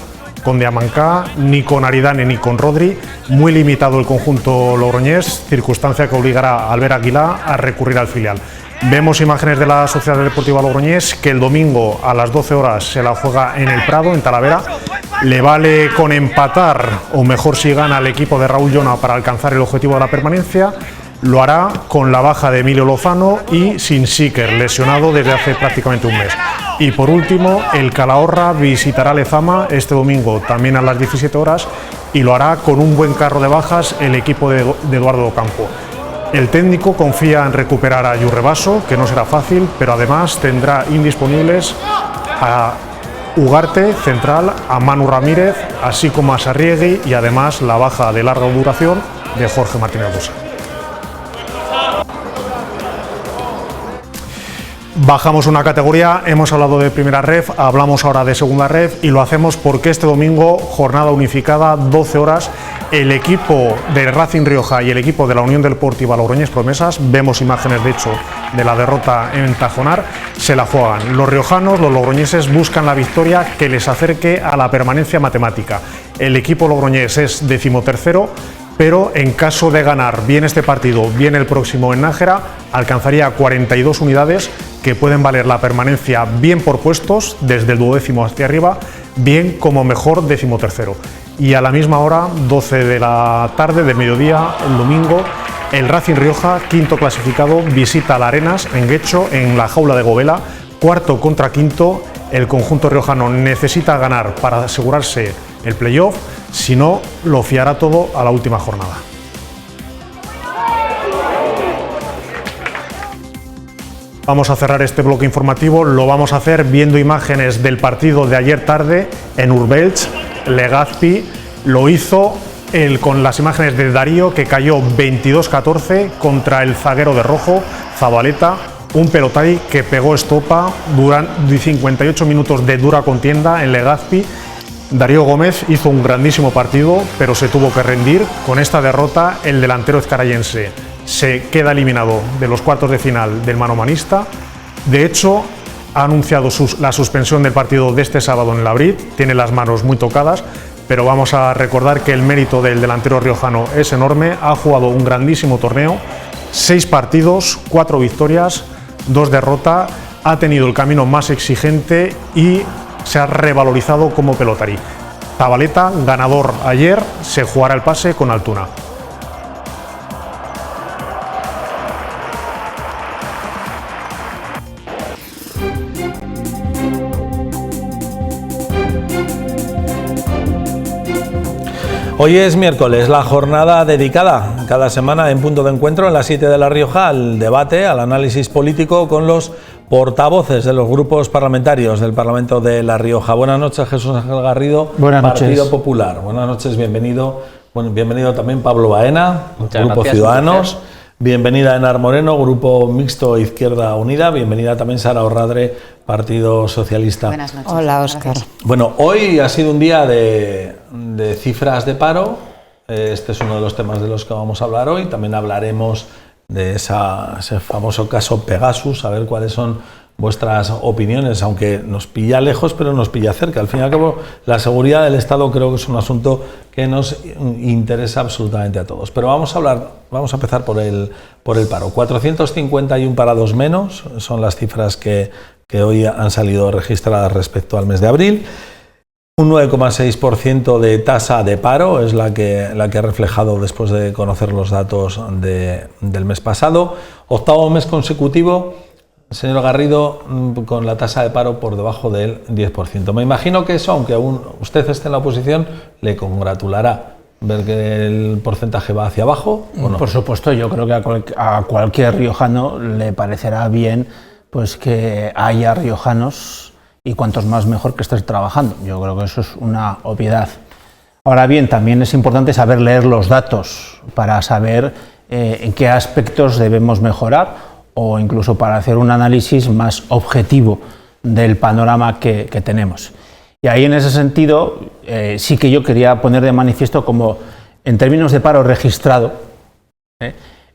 con Diamancá, ni con Aridane ni con Rodri. Muy limitado el conjunto logroñés, circunstancia que obligará a Albert Aguilá a recurrir al filial. Vemos imágenes de la Sociedad Deportiva Logroñés, que el domingo a las 12 horas se la juega en el Prado, en Talavera. Le vale con empatar, o mejor si gana el equipo de Raúl Llona para alcanzar el objetivo de la permanencia. Lo hará con la baja de Emilio Lozano y sin Siker, lesionado desde hace prácticamente un mes. Y por último, el Calahorra visitará Lezama este domingo también a las 17 horas y lo hará con un buen carro de bajas el equipo de Eduardo Ocampo. El técnico confía en recuperar a Yurre Baso, que no será fácil, pero además tendrá indisponibles a Ugarte, central, a Manu Ramírez, así como a Sarriegui y además la baja de larga duración de Jorge Martínez Busa. Bajamos una categoría, hemos hablado de primera ref, hablamos ahora de segunda ref y lo hacemos porque este domingo, jornada unificada, 12 horas, el equipo de Racing Rioja y el equipo de la Unión Deportiva Logroñés Promesas, vemos imágenes de hecho de la derrota en Tajonar, se la juegan. Los riojanos, los logroñeses buscan la victoria que les acerque a la permanencia matemática. El equipo logroñés es 13º, pero en caso de ganar bien este partido, bien el próximo en Nájera, alcanzaría 42 unidades que pueden valer la permanencia bien por puestos, desde el 12º hacia arriba, bien como mejor 13º. Y a la misma hora, 12 de la tarde, de mediodía, el domingo, el Racing Rioja, quinto clasificado, visita a la Arenas en Guecho, en la jaula de Gobela, cuarto contra quinto. El conjunto riojano necesita ganar para asegurarse el playoff, si no, lo fiará todo a la última jornada. Vamos a cerrar este bloque informativo, lo vamos a hacer viendo imágenes del partido de ayer tarde en Urbelch, Legazpi, lo hizo con las imágenes de Darío, que cayó 22-14 contra el zaguero de rojo, Zabaleta, un pelotari que pegó estopa durante 58 minutos de dura contienda en Legazpi. Darío Gómez hizo un grandísimo partido, pero se tuvo que rendir. Con esta derrota, el delantero ezcarayense se queda eliminado de los cuartos de final del manomanista. De hecho, ha anunciado la suspensión del partido de este sábado en el Labrit, tiene las manos muy tocadas, pero vamos a recordar que el mérito del delantero riojano es enorme. Ha jugado un grandísimo torneo, 6 partidos, 4 victorias, 2 derrotas, ha tenido el camino más exigente y se ha revalorizado como pelotari. Zabaleta, ganador ayer, se jugará el pase con Altuna. Hoy es miércoles, la jornada dedicada cada semana en Punto de Encuentro en la 7 de La Rioja al debate, al análisis político con los portavoces de los grupos parlamentarios del Parlamento de La Rioja. Buenas noches, Jesús Ángel Garrido, Buenas noches. Partido Popular. Buenas noches, bienvenido. Bueno, bienvenido también Pablo Baena, Muchas Grupo gracias, Ciudadanos. Bienvenida Enar Moreno, Grupo Mixto Izquierda Unida. Bienvenida también Sara Orradre, Partido Socialista. Buenas noches. Hola, Óscar. Bueno, hoy ha sido un día de cifras de paro. Este es uno de los temas de los que vamos a hablar hoy. También hablaremos de ese famoso caso Pegasus, a ver cuáles son vuestras opiniones, aunque nos pilla lejos, pero nos pilla cerca. Al fin y al cabo, la seguridad del Estado creo que es un asunto que nos interesa absolutamente a todos. Pero vamos a empezar por el paro. 451 parados menos son las cifras que hoy han salido registradas respecto al mes de abril. Un 9,6% de tasa de paro es la que ha reflejado después de conocer los datos del mes pasado. Octavo mes consecutivo, señor Garrido, con la tasa de paro por debajo del 10%. Me imagino que eso, aunque aún usted esté en la oposición, le congratulará ver que el porcentaje va hacia abajo, ¿o no? Por supuesto, yo creo que a cualquier riojano le parecerá bien pues que haya riojanos, y cuantos más mejor, que estés trabajando. Yo creo que eso es una obviedad. Ahora bien, también es importante saber leer los datos para saber en qué aspectos debemos mejorar, o incluso para hacer un análisis más objetivo del panorama que tenemos. Y ahí, en ese sentido, sí que yo quería poner de manifiesto como, en términos de paro registrado,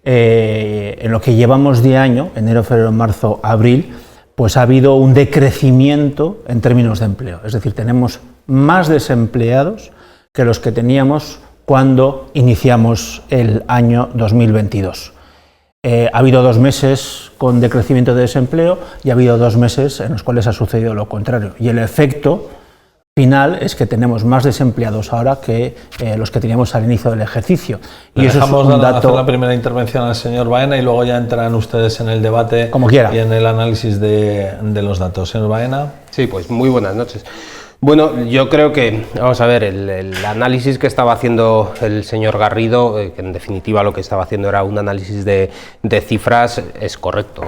en lo que llevamos de año, enero, febrero, marzo, abril, pues ha habido un decrecimiento en términos de empleo. Es decir, tenemos más desempleados que los que teníamos cuando iniciamos el año 2022. Ha habido 2 meses con decrecimiento de desempleo y ha habido 2 meses en los cuales ha sucedido lo contrario. Y el efecto final es que tenemos más desempleados ahora que los que teníamos al inicio del ejercicio. Y eso dejamos es un dato... hacer la primera intervención al señor Baena y luego ya entrarán ustedes en el debate como quiera, y en el análisis de los datos. Señor Baena. Sí, pues muy buenas noches. Bueno, yo creo que, vamos a ver, el análisis que estaba haciendo el señor Garrido, que en definitiva lo que estaba haciendo era un análisis de cifras, es correcto.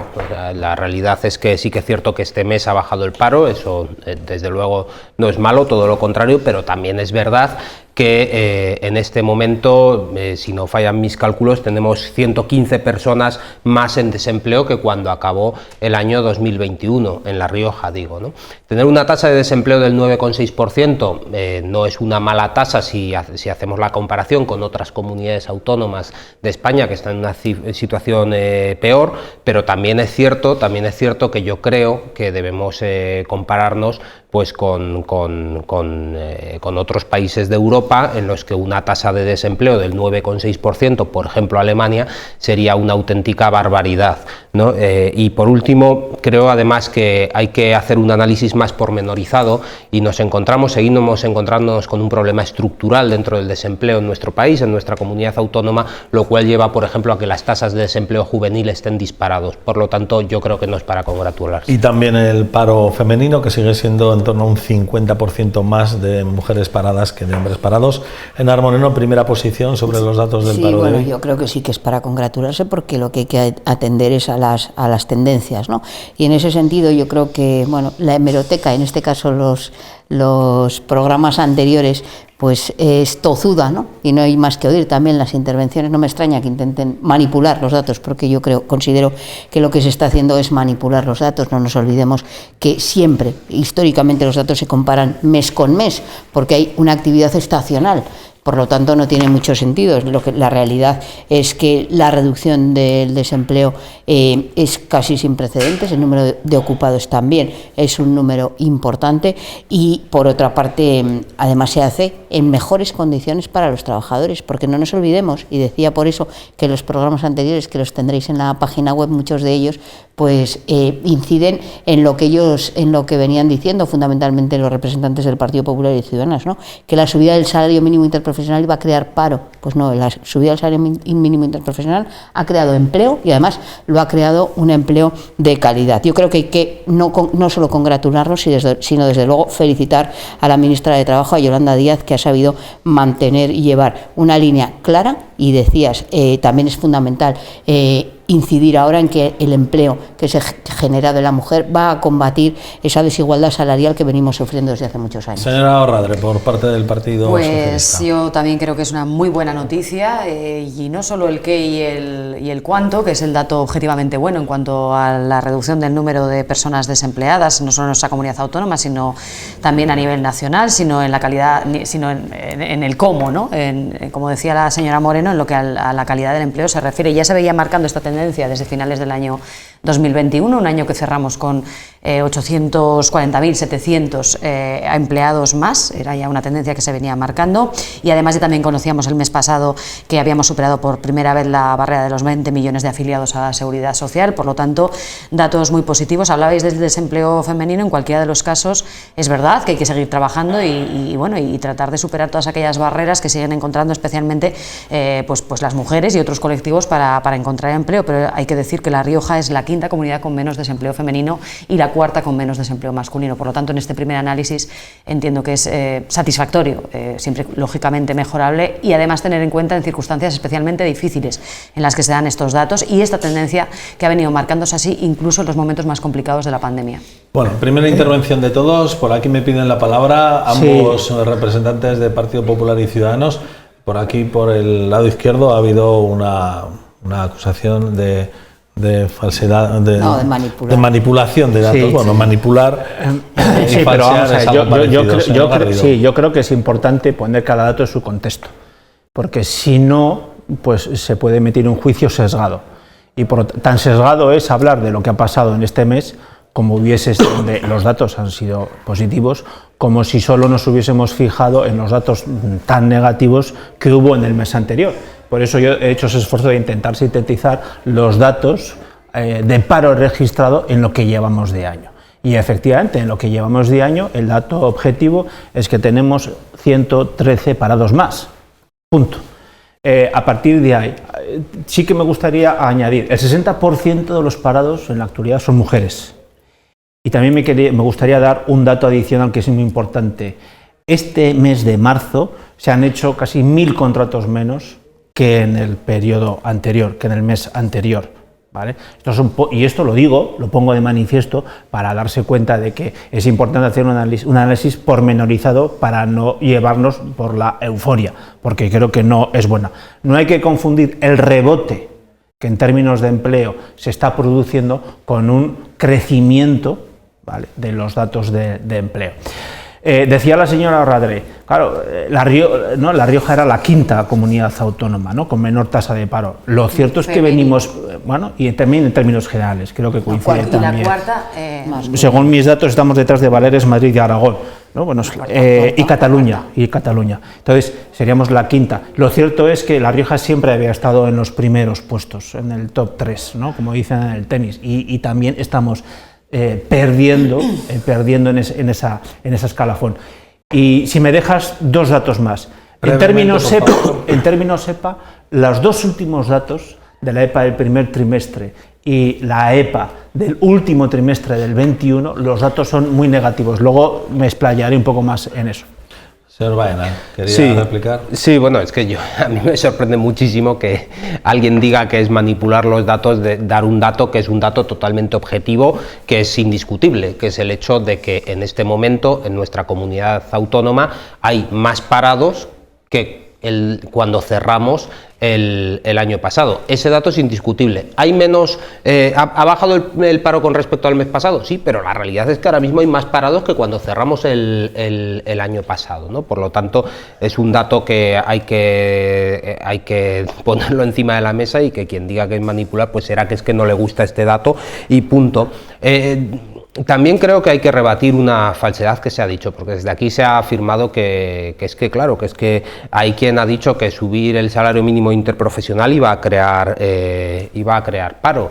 La realidad es que sí que es cierto que este mes ha bajado el paro, eso desde luego no es malo, todo lo contrario, pero también es verdad que en este momento, si no fallan mis cálculos, tenemos 115 personas más en desempleo que cuando acabó el año 2021, en La Rioja, digo, ¿no? Tener una tasa de desempleo del 9,6% no es una mala tasa si hacemos la comparación con otras comunidades autónomas de España que están en una situación peor, pero también es cierto que yo creo que debemos compararnos pues con otros países de Europa en los que una tasa de desempleo del 9,6%, por ejemplo Alemania, sería una auténtica barbaridad, ¿no? Y por último, creo además que hay que hacer un análisis más pormenorizado y seguimos encontrándonos con un problema estructural dentro del desempleo en nuestro país, en nuestra comunidad autónoma, lo cual lleva, por ejemplo, a que las tasas de desempleo juvenil estén disparados. Por lo tanto, yo creo que no es para congratularse. Y también el paro femenino, que sigue siendo en torno a un 50% más de mujeres paradas que de hombres parados. Enar Moreno, primera posición sobre los datos del paro de hoy. Yo creo que sí que es para congratularse, porque lo que hay que atender es a las tendencias, ¿no? Y en ese sentido yo creo que la hemeroteca, en este caso los programas anteriores, pues es tozuda, ¿no? Y no hay más que oír también las intervenciones. No me extraña que intenten manipular los datos, porque yo considero que lo que se está haciendo es manipular los datos. No nos olvidemos que siempre, históricamente, los datos se comparan mes con mes, porque hay una actividad estacional. Por lo tanto, no tiene mucho sentido. La realidad es que la reducción del desempleo es casi sin precedentes, el número de ocupados también es un número importante y, por otra parte, además se hace en mejores condiciones para los trabajadores, porque no nos olvidemos, y decía por eso que los programas anteriores, que los tendréis en la página web, muchos de ellos, pues inciden en lo que venían diciendo fundamentalmente los representantes del Partido Popular y de Ciudadanos, ¿no? Que la subida del salario mínimo interprofesional iba a crear paro. Pues no, la subida del salario mínimo interprofesional ha creado empleo y además lo ha creado un empleo de calidad. Yo creo que hay que no solo congratularnos, sino desde luego felicitar a la ministra de Trabajo, a Yolanda Díaz, que ha sabido mantener y llevar una línea clara, y decías, también es fundamental incidir ahora en que el empleo que se genera de la mujer va a combatir esa desigualdad salarial que venimos sufriendo desde hace muchos años. Señora Orradre, por parte del Partido Socialista. Pues yo también creo que es una muy buena noticia, y no solo el qué y el cuánto, que es el dato objetivamente bueno en cuanto a la reducción del número de personas desempleadas, no solo en nuestra comunidad autónoma, sino también a nivel nacional, sino en la calidad, sino en el cómo, ¿no? Como decía la señora Moreno, en lo que a la calidad del empleo se refiere. Ya se veía marcando esta tendencia desde finales del año 2021, un año que cerramos con 840.700 empleados más. Era ya una tendencia que se venía marcando, y además ya también conocíamos el mes pasado que habíamos superado por primera vez la barrera de los 20 millones de afiliados a la Seguridad Social. Por lo tanto, datos muy positivos. Hablabais del desempleo femenino. En cualquiera de los casos es verdad que hay que seguir trabajando y tratar de superar todas aquellas barreras que siguen encontrando especialmente pues las mujeres y otros colectivos para encontrar empleo, pero hay que decir que La Rioja es la quinta comunidad con menos desempleo femenino y la cuarta con menos desempleo masculino. Por lo tanto, en este primer análisis entiendo que es satisfactorio, siempre lógicamente mejorable, y además tener en cuenta en circunstancias especialmente difíciles en las que se dan estos datos y esta tendencia que ha venido marcándose así incluso en los momentos más complicados de la pandemia. Bueno, primera intervención de todos. Por aquí me piden la palabra ambos representantes del Partido Popular y Ciudadanos. Por aquí, por el lado izquierdo, ha habido una acusación de falsedad, de manipulación de datos. Sí, bueno, sí. Manipular sí, pero vamos a ver, yo creo que es importante poner cada dato en su contexto, porque si no, pues se puede emitir un juicio sesgado, y tan sesgado es hablar de lo que ha pasado en este mes, como hubiese donde los datos han sido positivos, como si solo nos hubiésemos fijado en los datos tan negativos que hubo en el mes anterior. Por eso yo he hecho ese esfuerzo de intentar sintetizar los datos de paro registrado en lo que llevamos de año. Y efectivamente, en lo que llevamos de año, el dato objetivo es que tenemos 113 parados más. Punto. A partir de ahí, sí que me gustaría añadir, el 60% de los parados en la actualidad son mujeres. Y también me gustaría dar un dato adicional que es muy importante. Este mes de marzo se han hecho casi 1.000 contratos menos que en el periodo anterior, que en el mes anterior. ¿Vale? Y esto lo digo, lo pongo de manifiesto para darse cuenta de que es importante hacer un análisis pormenorizado para no llevarnos por la euforia, porque creo que no es buena. No hay que confundir el rebote que en términos de empleo se está produciendo con un crecimiento, ¿vale?, de los datos de empleo. Decía la señora Radre, claro, La Rioja era la quinta comunidad autónoma, ¿no?, con menor tasa de paro. Lo cierto es que venimos, bueno, y también en términos generales, creo que coincide también. Y la cuarta, según mis datos, estamos detrás de Baleares, Madrid y Aragón, ¿no? Bueno, y Cataluña. Entonces, seríamos la quinta. Lo cierto es que La Rioja siempre había estado en los primeros puestos, en el top 3, ¿no?, como dicen en el tenis, y también estamos perdiendo en esa escalafón. Y si me dejas dos datos más. En términos EPA, los dos últimos datos de la EPA del primer trimestre y la EPA del último trimestre del 21, los datos son muy negativos. Luego me explayaré un poco más en eso. Señor Baena, ¿quería replicar? Sí, bueno, es que a mí me sorprende muchísimo que alguien diga que es manipular los datos, de dar un dato que es un dato totalmente objetivo, que es indiscutible, que es el hecho de que en este momento en nuestra comunidad autónoma hay más parados que cuando cerramos el año pasado. Ese dato es indiscutible. ¿Hay menos, ha bajado el paro con respecto al mes pasado? Sí, pero la realidad es que ahora mismo hay más parados que cuando cerramos el año pasado, ¿no? Por lo tanto, es un dato que hay que ponerlo encima de la mesa, y que quien diga que es manipular, pues será que es que no le gusta este dato y punto. También creo que hay que rebatir una falsedad que se ha dicho, porque desde aquí se ha afirmado que es que hay quien ha dicho que subir el salario mínimo interprofesional iba a crear paro.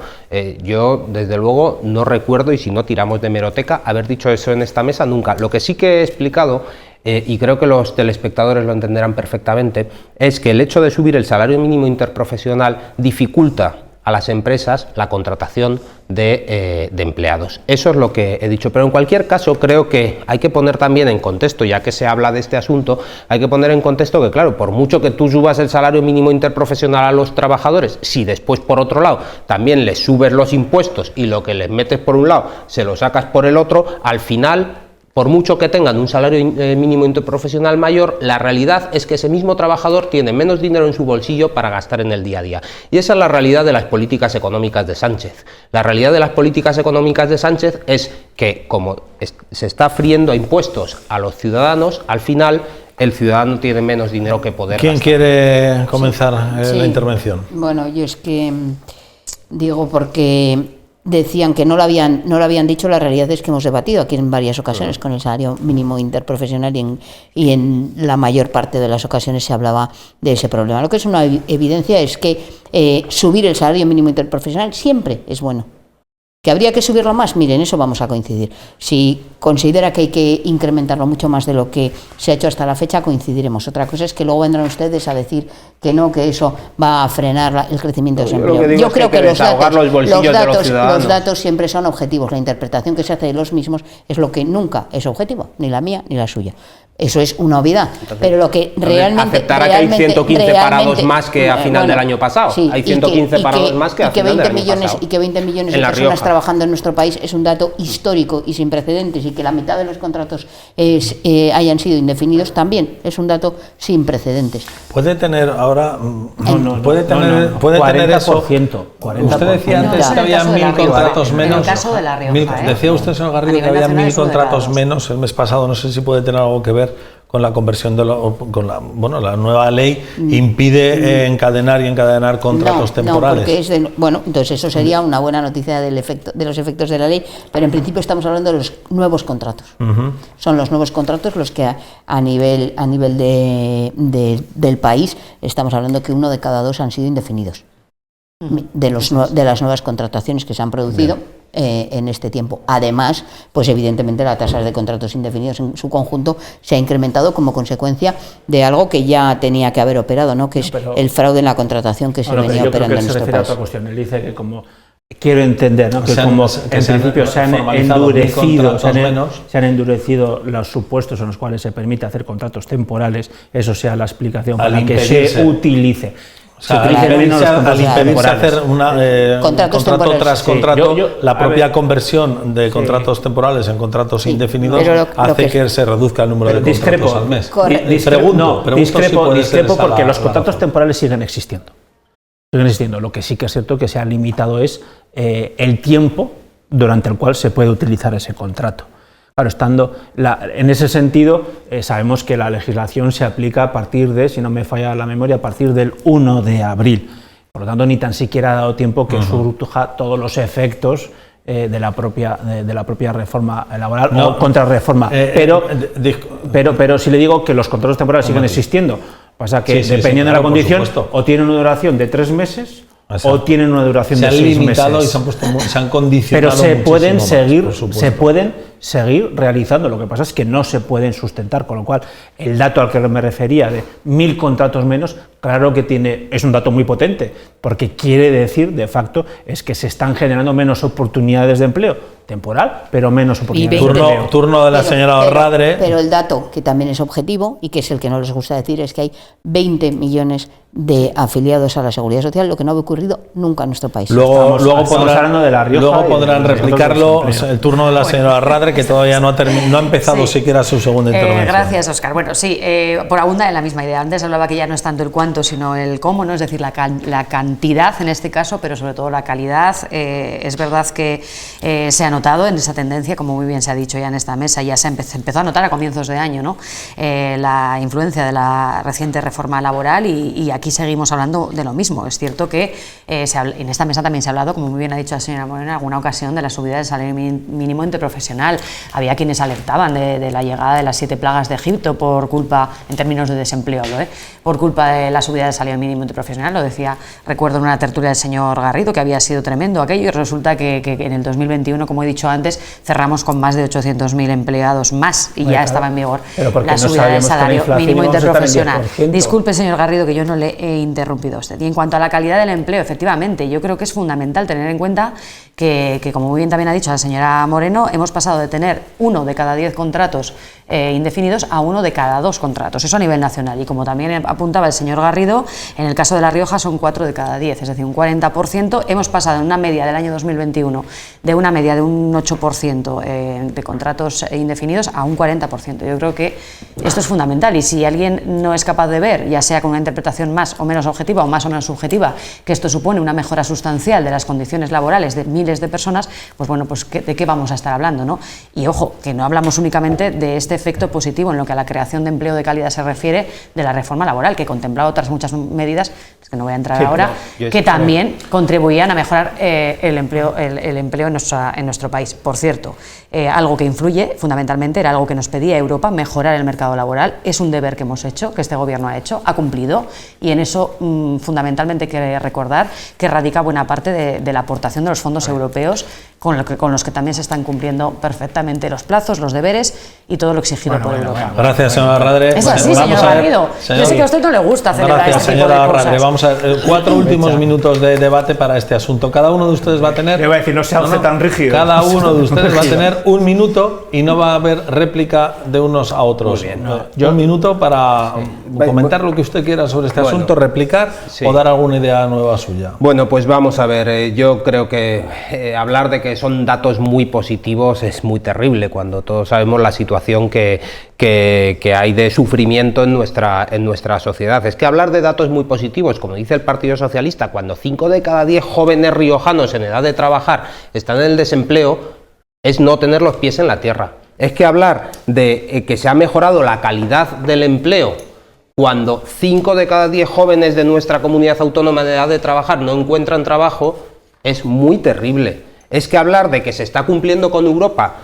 Yo, desde luego, no recuerdo, y si no tiramos de hemeroteca, haber dicho eso en esta mesa nunca. Lo que sí que he explicado, y creo que los telespectadores lo entenderán perfectamente, es que el hecho de subir el salario mínimo interprofesional dificulta a las empresas la contratación de empleados. Eso es lo que he dicho, pero en cualquier caso creo que hay que poner también en contexto, ya que se habla de este asunto, hay que poner en contexto que, claro, por mucho que tú subas el salario mínimo interprofesional a los trabajadores, si después, por otro lado, también les subes los impuestos y lo que les metes por un lado se lo sacas por el otro, al final, por mucho que tengan un salario mínimo interprofesional mayor, la realidad es que ese mismo trabajador tiene menos dinero en su bolsillo para gastar en el día a día. Y esa es la realidad de las políticas económicas de Sánchez. La realidad de las políticas económicas de Sánchez es que, como se está friendo a impuestos a los ciudadanos, al final el ciudadano tiene menos dinero que poder gastar. ¿Quién quiere comenzar la intervención? Bueno, yo es que digo porque decían que no lo habían dicho. La realidad es que hemos debatido aquí en varias ocasiones con el salario mínimo interprofesional, y en la mayor parte de las ocasiones se hablaba de ese problema. Lo que es una evidencia es que subir el salario mínimo interprofesional siempre es bueno. ¿Que habría que subirlo más? Miren, eso vamos a coincidir. Si considera que hay que incrementarlo mucho más de lo que se ha hecho hasta la fecha, coincidiremos. Otra cosa es que luego vendrán ustedes a decir que no, que eso va a frenar el crecimiento de desempleo. Yo creo que los datos siempre son objetivos. La interpretación que se hace de los mismos es lo que nunca es objetivo, ni la mía ni la suya. Eso es una obviedad. Entonces, pero lo que realmente... Aceptará que hay 115 parados más que a final del año pasado. Sí, hay 115 parados más que a final del año pasado. Y que 20 millones de personas trabajando en nuestro país es un dato histórico y sin precedentes, y que la mitad de los contratos hayan sido indefinidos también es un dato sin precedentes. ¿Puede tener ahora... puede tener 40%, eso? 40%. Usted decía antes que había 1.000 contratos menos. En el caso de La Rioja, decía usted, señor Garrido, que había 1.000 contratos menos el mes pasado. No sé si puede tener algo que ver con la conversión la nueva ley impide encadenar contratos temporales. No, porque entonces eso sería una buena noticia de los efectos de la ley, pero en principio estamos hablando de los nuevos contratos. Son los nuevos contratos los que a nivel del país estamos hablando que 1 de cada 2 han sido indefinidos. De las nuevas contrataciones que se han producido. en este tiempo. Además, pues evidentemente la tasa de contratos indefinidos en su conjunto se ha incrementado como consecuencia de algo que ya tenía que haber operado, ¿no? Que es el fraude en la contratación que se venía operando en nuestro país. Otra cuestión. Él dice que como quiero entender, ¿no? Que como en principio se han endurecido los supuestos en los cuales se permite hacer contratos temporales, eso sea la explicación para que se utilice. O sea, al impedirse hacer contrato tras contrato, la propia conversión de contratos temporales en contratos indefinidos hace que se reduzca el número de contratos al mes. Discrepo porque los contratos temporales siguen existiendo. Lo que sí que es cierto que se ha limitado es el tiempo durante el cual se puede utilizar ese contrato. Claro, en ese sentido, sabemos que la legislación se aplica a partir de, si no me falla la memoria, a partir del 1 de abril. Por lo tanto, ni tan siquiera ha dado tiempo que surja todos los efectos de la propia reforma laboral o contrarreforma. Pero si le digo que los contratos temporales siguen existiendo, pasa que dependiendo de la condición, o tienen una duración de 3 meses o tienen una duración de 6 meses. Se han limitado y se han condicionado. Pero se pueden seguir realizando. Lo que pasa es que no se pueden sustentar, con lo cual el dato al que me refería de 1.000 contratos menos, claro que es un dato muy potente, porque quiere decir, de facto, es que se están generando menos oportunidades de empleo temporal, pero menos oportunidades de empleo. Turno de la señora Orradre. Pero el dato, que también es objetivo y que es el que no les gusta decir, es que hay 20 millones de afiliados a la Seguridad Social, lo que no ha ocurrido nunca en nuestro país. Luego podrán replicarlo. El turno de la señora Orradre, que todavía no ha empezado siquiera su segunda intervención. Gracias, Óscar. Bueno, sí, por abundar en la misma idea. Antes hablaba que ya no es tanto el cuánto, sino el cómo, ¿no? Es decir, la cantidad en este caso, pero sobre todo la calidad. Es verdad que se ha notado en esa tendencia, como muy bien se ha dicho ya en esta mesa, ya se empezó a notar a comienzos de año, ¿no? La influencia de la reciente reforma laboral y aquí seguimos hablando de lo mismo. Es cierto que en esta mesa también se ha hablado, como muy bien ha dicho la señora Moreno, en alguna ocasión de la subida del salario mínimo interprofesional. Había quienes alertaban de la llegada de las 7 plagas de Egipto por culpa, en términos de desempleo, por culpa de la subida del salario mínimo interprofesional. Lo decía, recuerdo en una tertulia del señor Garrido, que había sido tremendo aquello, y resulta que en el 2021, como he dicho antes, cerramos con más de 800.000 empleados más y ya estaba en vigor la subida del salario mínimo interprofesional. Disculpe, señor Garrido, que yo no le he interrumpido a usted. Y en cuanto a la calidad del empleo, efectivamente, yo creo que es fundamental tener en cuenta que como muy bien también ha dicho la señora Moreno, hemos pasado de tener 1 de cada 10 contratos indefinidos a 1 de cada 2 contratos, eso a nivel nacional, y como también apuntaba el señor Garrido, en el caso de La Rioja son 4 de cada 10, es decir, un 40%. Hemos pasado en una media del año 2021 de una media de un 8% de contratos indefinidos a un 40%. Yo creo que esto es fundamental, y si alguien no es capaz de ver, ya sea con una interpretación más o menos objetiva o más o menos subjetiva, que esto supone una mejora sustancial de las condiciones laborales de miles de personas, pues bueno, pues ¿de qué vamos a estar hablando, no? Y ojo, que no hablamos únicamente de este efecto positivo en lo que a la creación de empleo de calidad se refiere de la reforma laboral, que contemplaba otras muchas medidas, que no voy a entrar ahora, que también contribuían a mejorar el empleo en nuestro país. Por cierto, algo que influye fundamentalmente era algo que nos pedía Europa, mejorar el mercado laboral. Es un deber que hemos hecho, que este gobierno ha hecho, ha cumplido, y en eso fundamentalmente hay que recordar que radica buena parte de la aportación de los fondos europeos, con los que también se están cumpliendo perfectamente los plazos, los deberes y todo lo exigido por Europa. Gracias, señora Radre. Es así, señor Garrido. Yo sé que a usted no le gusta celebrar este tipo de cosas. Radre. Vamos a ver, 4 últimos minutos de debate para este asunto. Cada uno de ustedes va a tener... Le voy a decir, no sea usted tan rígido. Cada uno de ustedes va a tener 1 minuto y no va a haber réplica de unos a otros. Muy bien, 1 minuto para comentar lo que usted quiera sobre este asunto, replicar o dar alguna idea nueva suya. Bueno, pues vamos a ver. Yo creo que hablar de que son datos muy positivos es muy terrible, cuando todos sabemos la situación que hay de sufrimiento en nuestra sociedad. Es que hablar de datos muy positivos, como dice el Partido Socialista, cuando 5 de cada 10 jóvenes riojanos en edad de trabajar están en el desempleo, es no tener los pies en la tierra. Es que hablar de que se ha mejorado la calidad del empleo cuando 5 de cada 10 jóvenes de nuestra comunidad autónoma en edad de trabajar no encuentran trabajo es muy terrible. Es que hablar de que se está cumpliendo con Europa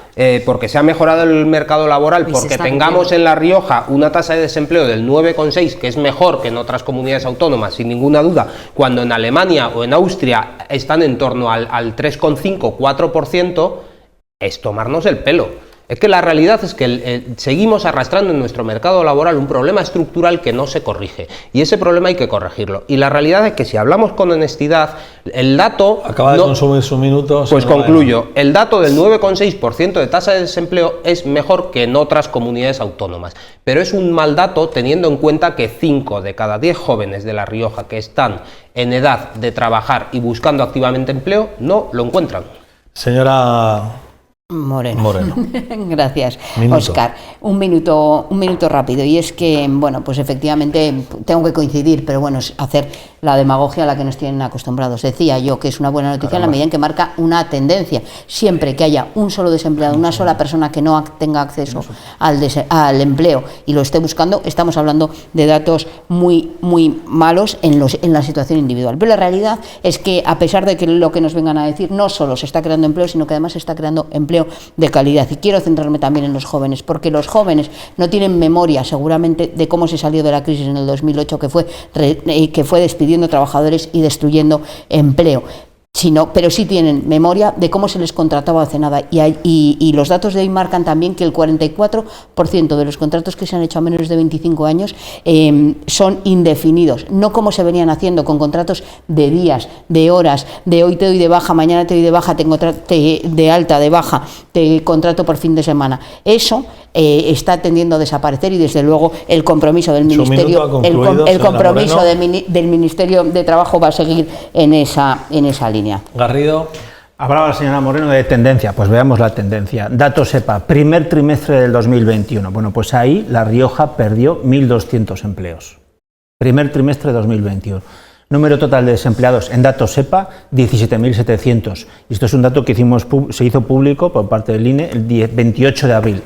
porque se ha mejorado el mercado laboral, Y porque tengamos en La Rioja una tasa de desempleo del 9,6, que es mejor que en otras comunidades autónomas, sin ninguna duda, cuando en Alemania o en Austria están en torno al 3,5, 4%, es tomarnos el pelo. Es que la realidad es que seguimos arrastrando en nuestro mercado laboral un problema estructural que no se corrige, y ese problema hay que corregirlo. Y la realidad es que si hablamos con honestidad, el dato... Acaba de consumir su minuto. Pues concluyo. El dato del 9,6% de tasa de desempleo es mejor que en otras comunidades autónomas, pero es un mal dato teniendo en cuenta que 5 de cada 10 jóvenes de La Rioja que están en edad de trabajar y buscando activamente empleo no lo encuentran. Señora Moreno. Gracias, Minuto. Óscar. Un minuto rápido. Y es que, bueno, pues efectivamente tengo que coincidir, pero bueno, es hacer la demagogia a la que nos tienen acostumbrados. Decía yo que es una buena noticia en la medida en que marca una tendencia. Siempre que haya un solo desempleado, una sola persona que no tenga acceso al empleo y lo esté buscando, estamos hablando de datos muy malos en la situación individual. Pero la realidad es que, a pesar de que lo que nos vengan a decir, no solo se está creando empleo, sino que además se está creando empleo de calidad. Y quiero centrarme también en los jóvenes, porque los jóvenes no tienen memoria seguramente de cómo se salió de la crisis en el 2008, que fue despidiendo trabajadores y destruyendo empleo. Pero sí tienen memoria de cómo se les contrataba hace nada, y los datos de hoy marcan también que el 44% de los contratos que se han hecho a menores de 25 años son indefinidos, no como se venían haciendo con contratos de días, de horas, de hoy te doy de baja, mañana te doy de baja, de alta, de baja, te contrato por fin de semana. Eso está tendiendo a desaparecer, y desde luego el compromiso del Ministerio, el compromiso del Ministerio de Trabajo va a seguir en esa línea. Garrido. Hablaba la señora Moreno de tendencia, pues veamos la tendencia. Datos EPA, primer trimestre del 2021. Bueno, pues ahí La Rioja perdió 1.200 empleos. Primer trimestre de 2021. Número total de desempleados en datos EPA, 17.700. Y esto es un dato que se hizo público por parte del INE el 28 de abril.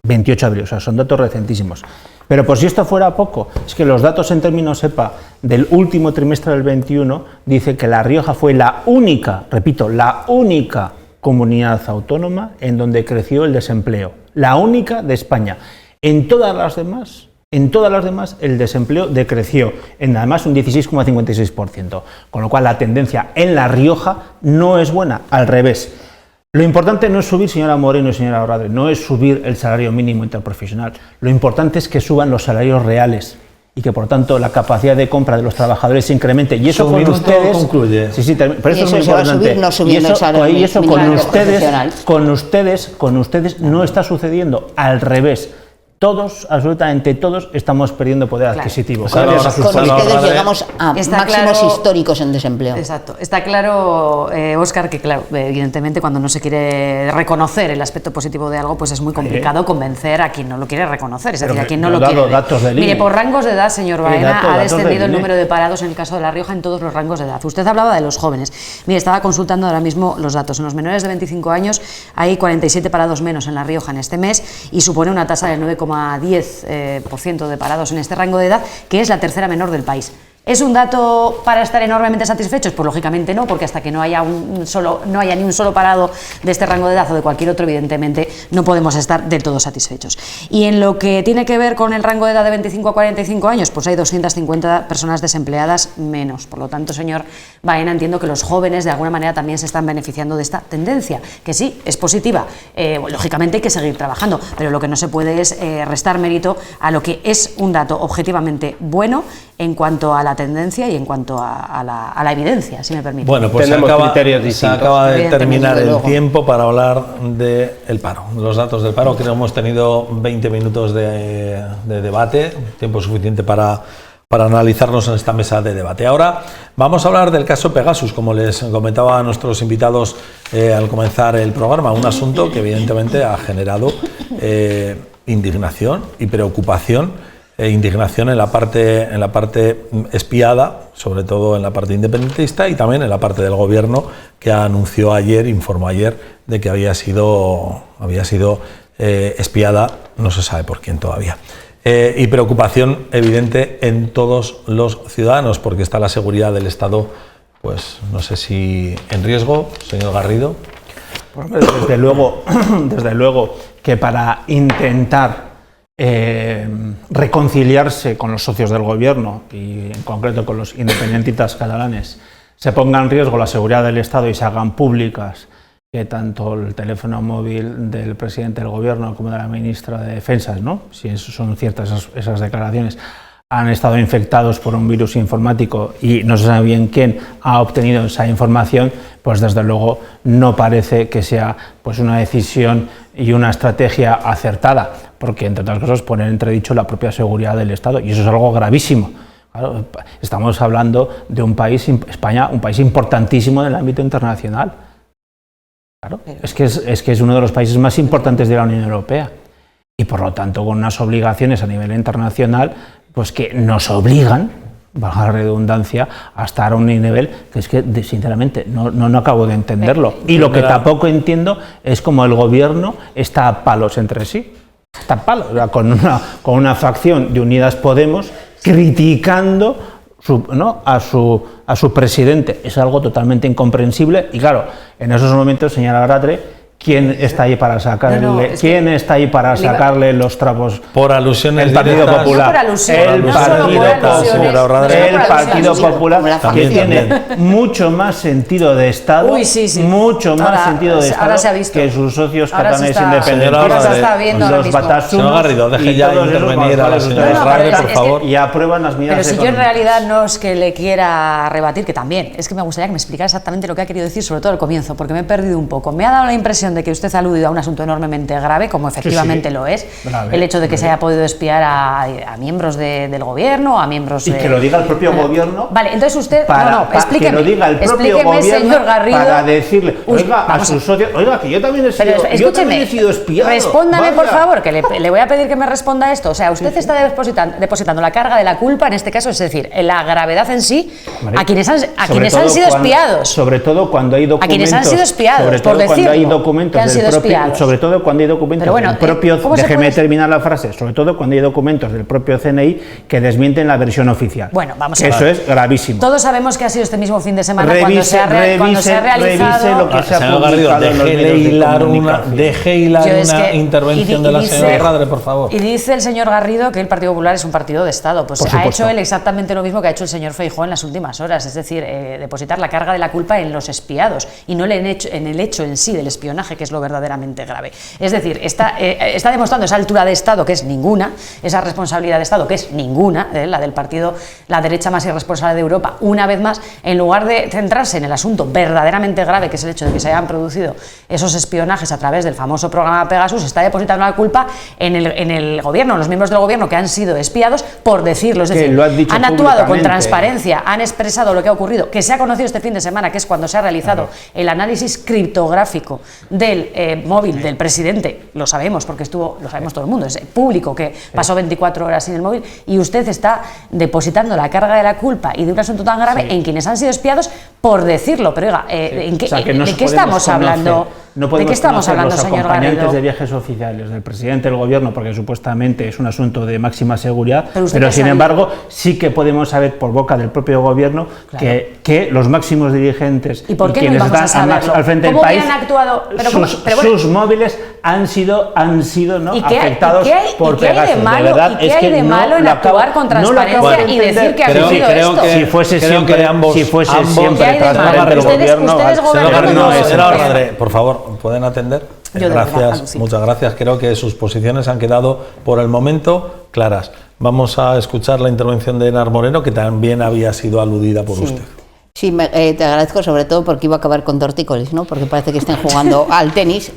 28 de abril, o sea, son datos recentísimos. Pero por si esto fuera poco, es que los datos en términos EPA del último trimestre del 21 dice que La Rioja fue la única, repito, la única comunidad autónoma en donde creció el desempleo. La única de España. En todas las demás el desempleo decreció en además un 16,56%. Con lo cual la tendencia en La Rioja no es buena, al revés. Lo importante no es subir, señora Moreno y señora Orrade, no es subir el salario mínimo interprofesional. Lo importante es que suban los salarios reales y que, por tanto, la capacidad de compra de los trabajadores se incremente. Y eso con ustedes... concluye. Sí, pero eso es muy importante. Y eso con ustedes no está sucediendo. Al revés. Todos, absolutamente todos, estamos perdiendo poder adquisitivo. Con ustedes llegamos a máximos históricos en desempleo. Exacto. Está claro, Óscar, que claro, evidentemente cuando no se quiere reconocer el aspecto positivo de algo, pues es muy complicado convencer a quien no lo quiere reconocer, es decir, a quien no lo quiere ver. Mire, por rangos de edad, señor Baena, ha descendido el número de parados en el caso de La Rioja en todos los rangos de edad. Usted hablaba de los jóvenes. Mire, estaba consultando ahora mismo los datos. En los menores de 25 años hay 47 parados menos en La Rioja en este mes, y supone una tasa del 9,10% de parados en este rango de edad, que es la tercera menor del país. ¿Es un dato para estar enormemente satisfechos? Pues lógicamente no, porque hasta que no haya ni un solo parado de este rango de edad o de cualquier otro, evidentemente no podemos estar del todo satisfechos. Y en lo que tiene que ver con el rango de edad de 25 a 45 años, pues hay 250 personas desempleadas menos. Por lo tanto, señor Baena, entiendo que los jóvenes de alguna manera también se están beneficiando de esta tendencia, que sí, es positiva. Lógicamente hay que seguir trabajando, pero lo que no se puede es restar mérito a lo que es un dato objetivamente bueno en cuanto a la tendencia y en cuanto a la evidencia, si me permite. Bueno, pues se acaba de terminar el tiempo para hablar del paro, de los datos del paro. Creo que hemos tenido 20 minutos de debate, tiempo suficiente para analizarnos en esta mesa de debate. Ahora vamos a hablar del caso Pegasus, como les comentaba a nuestros invitados al comenzar el programa, un asunto que evidentemente ha generado indignación y preocupación. Indignación en la parte espiada, sobre todo en la parte independentista, y también en la parte del gobierno, que informó ayer de que había sido espiada, no se sabe por quién todavía. Y preocupación evidente en todos los ciudadanos, porque está la seguridad del Estado, pues no sé si en riesgo, señor Garrido. Desde luego que para intentar reconciliarse con los socios del gobierno y en concreto con los independentistas catalanes se ponga en riesgo la seguridad del Estado y se hagan públicas que tanto el teléfono móvil del presidente del gobierno como de la ministra de Defensa, ¿no?, si eso son ciertas esas declaraciones, han estado infectados por un virus informático y no se sabe bien quién ha obtenido esa información, pues desde luego no parece que sea pues una decisión y una estrategia acertada, porque entre otras cosas pone en entredicho la propia seguridad del Estado y eso es algo gravísimo. Claro, estamos hablando de un país, España, un país importantísimo en el ámbito internacional. Claro, es que es uno de los países más importantes de la Unión Europea y por lo tanto con unas obligaciones a nivel internacional pues que nos obligan, valga la redundancia, a estar a un nivel que es que sinceramente no acabo de entenderlo. Y lo que tampoco entiendo es cómo el gobierno está a palos entre sí. Está a palos, con una facción de Unidas Podemos criticando a su presidente. Es algo totalmente incomprensible y claro, en esos momentos, señora Gradre, ¿quién está ahí para sacarle? ¿Quién está ahí para sacarle los trapos? Por alusiones. El Partido Popular. El Partido Popular, que tiene mucho más sentido de Estado, mucho más sentido de Estado que sus socios catalanes independentistas, los Batasuna. Señor Garrido, deje ya intervenir a la señora Gradre, por favor. Y aprueban las medidas. Pero si yo en realidad no es que le quiera rebatir, que también, es que me gustaría que me explicara exactamente lo que ha querido decir, sobre todo al comienzo, porque me he perdido un poco. Me ha dado la impresión de que usted ha aludido a un asunto enormemente grave, como efectivamente lo es, grave, el hecho de que se haya podido espiar a miembros del gobierno, a miembros... Y que lo diga el propio gobierno... Vale, entonces usted... explíqueme, que lo diga el propio gobierno, señor Garrido, para decirle, oiga, a sus socios, oiga, que yo también he sido espiado. Respóndame, por favor, que le voy a pedir que me responda esto. O sea, usted está depositando la carga de la culpa, en este caso, es decir, la gravedad en sí, a quienes han sido espiados. Sobre todo cuando hay documentos... A quienes han sido espiados, por decirlo. Sobre todo cuando hay documentos del propio... Déjeme terminar la frase. Sobre todo cuando hay documentos del propio CNI que desmienten la versión oficial. Bueno, vamos a ver. Eso es gravísimo. Todos sabemos que ha sido este mismo fin de semana cuando se ha realizado... Revise lo que se ha publicado en los medios de comunicación. Deje hilar una intervención de la señora Gradre, por favor. Y dice el señor Garrido que el Partido Popular es un partido de Estado. Pues ha hecho él exactamente lo mismo que ha hecho el señor Feijóo en las últimas horas. Es decir, depositar la carga de la culpa en los espiados y no en el hecho en sí del espionaje, que es lo verdaderamente grave. Es decir, está demostrando esa altura de Estado, que es ninguna, esa responsabilidad de Estado, que es ninguna, la del partido, la derecha más irresponsable de Europa, una vez más, en lugar de centrarse en el asunto verdaderamente grave, que es el hecho de que se hayan producido esos espionajes a través del famoso programa Pegasus, está depositando la culpa en el gobierno, en los miembros del gobierno que han sido espiados, por decirlo. Es decir, han actuado con transparencia, han expresado lo que ha ocurrido, que se ha conocido este fin de semana, que es cuando se ha realizado el análisis criptográfico del móvil del presidente, lo sabemos porque lo sabemos todo el mundo, es público que pasó 24 horas sin el móvil, y usted está depositando la carga de la culpa y de un asunto tan grave en quienes han sido espiados por decirlo. Pero oiga, ¿de qué estamos hablando? No podemos ¿De qué estamos hablando, los señor acompañantes Garrido? de viajes oficiales del presidente del gobierno, porque supuestamente es un asunto de máxima seguridad, pero sin embargo sí que podemos saber por boca del propio gobierno que los máximos dirigentes y quienes están al frente del país, sus móviles han sido afectados por Pegasus. ¿Y qué hay de malo en actuar con transparencia y decir que ha sido esto? Si fuese siempre transparente el gobierno... Señora Gradre, por favor, ¿pueden atender? Gracias, muchas gracias. Creo que sus posiciones han quedado por el momento claras. Vamos a escuchar la intervención de Enar Moreno, que también había sido aludida por usted. Sí, te agradezco sobre todo porque iba a acabar con tortícolis, ¿no? Porque parece que estén jugando al tenis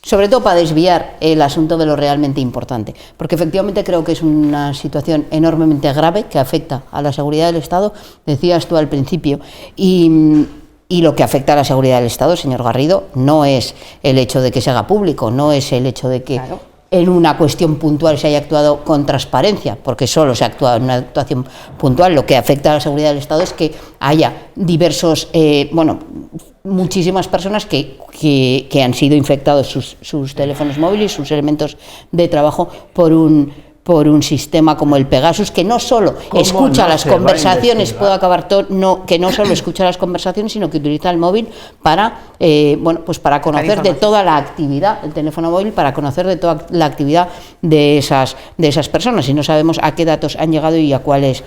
sobre todo para desviar el asunto de lo realmente importante. Porque efectivamente creo que es una situación enormemente grave que afecta a la seguridad del Estado, decías tú al principio, y lo que afecta a la seguridad del Estado, señor Garrido, no es el hecho de que se haga público, no es el hecho de que en una cuestión puntual se haya actuado con transparencia, porque solo se ha actuado en una actuación puntual. Lo que afecta a la seguridad del Estado es que haya diversos, muchísimas personas que han sido infectados sus teléfonos móviles, sus elementos de trabajo por un por un sistema como el Pegasus, que no solo escucha las conversaciones, que no solo escucha las conversaciones, sino que utiliza el móvil para, pues para conocer de toda la actividad, el teléfono móvil, para conocer de toda la actividad de esas personas, y no sabemos a qué datos han llegado y a cuáles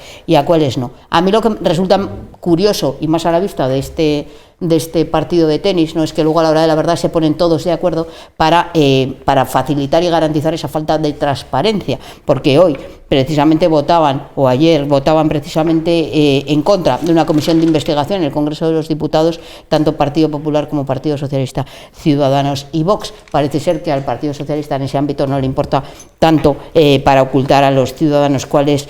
no. A mí lo que resulta curioso y más a la vista de este partido de tenis, no es que luego a la hora de la verdad se ponen todos de acuerdo para facilitar y garantizar esa falta de transparencia, porque hoy precisamente ayer votaban precisamente en contra de una comisión de investigación en el Congreso de los Diputados, tanto Partido Popular como Partido Socialista, Ciudadanos y Vox. Parece ser que al Partido Socialista en ese ámbito no le importa tanto para ocultar a los ciudadanos cuál es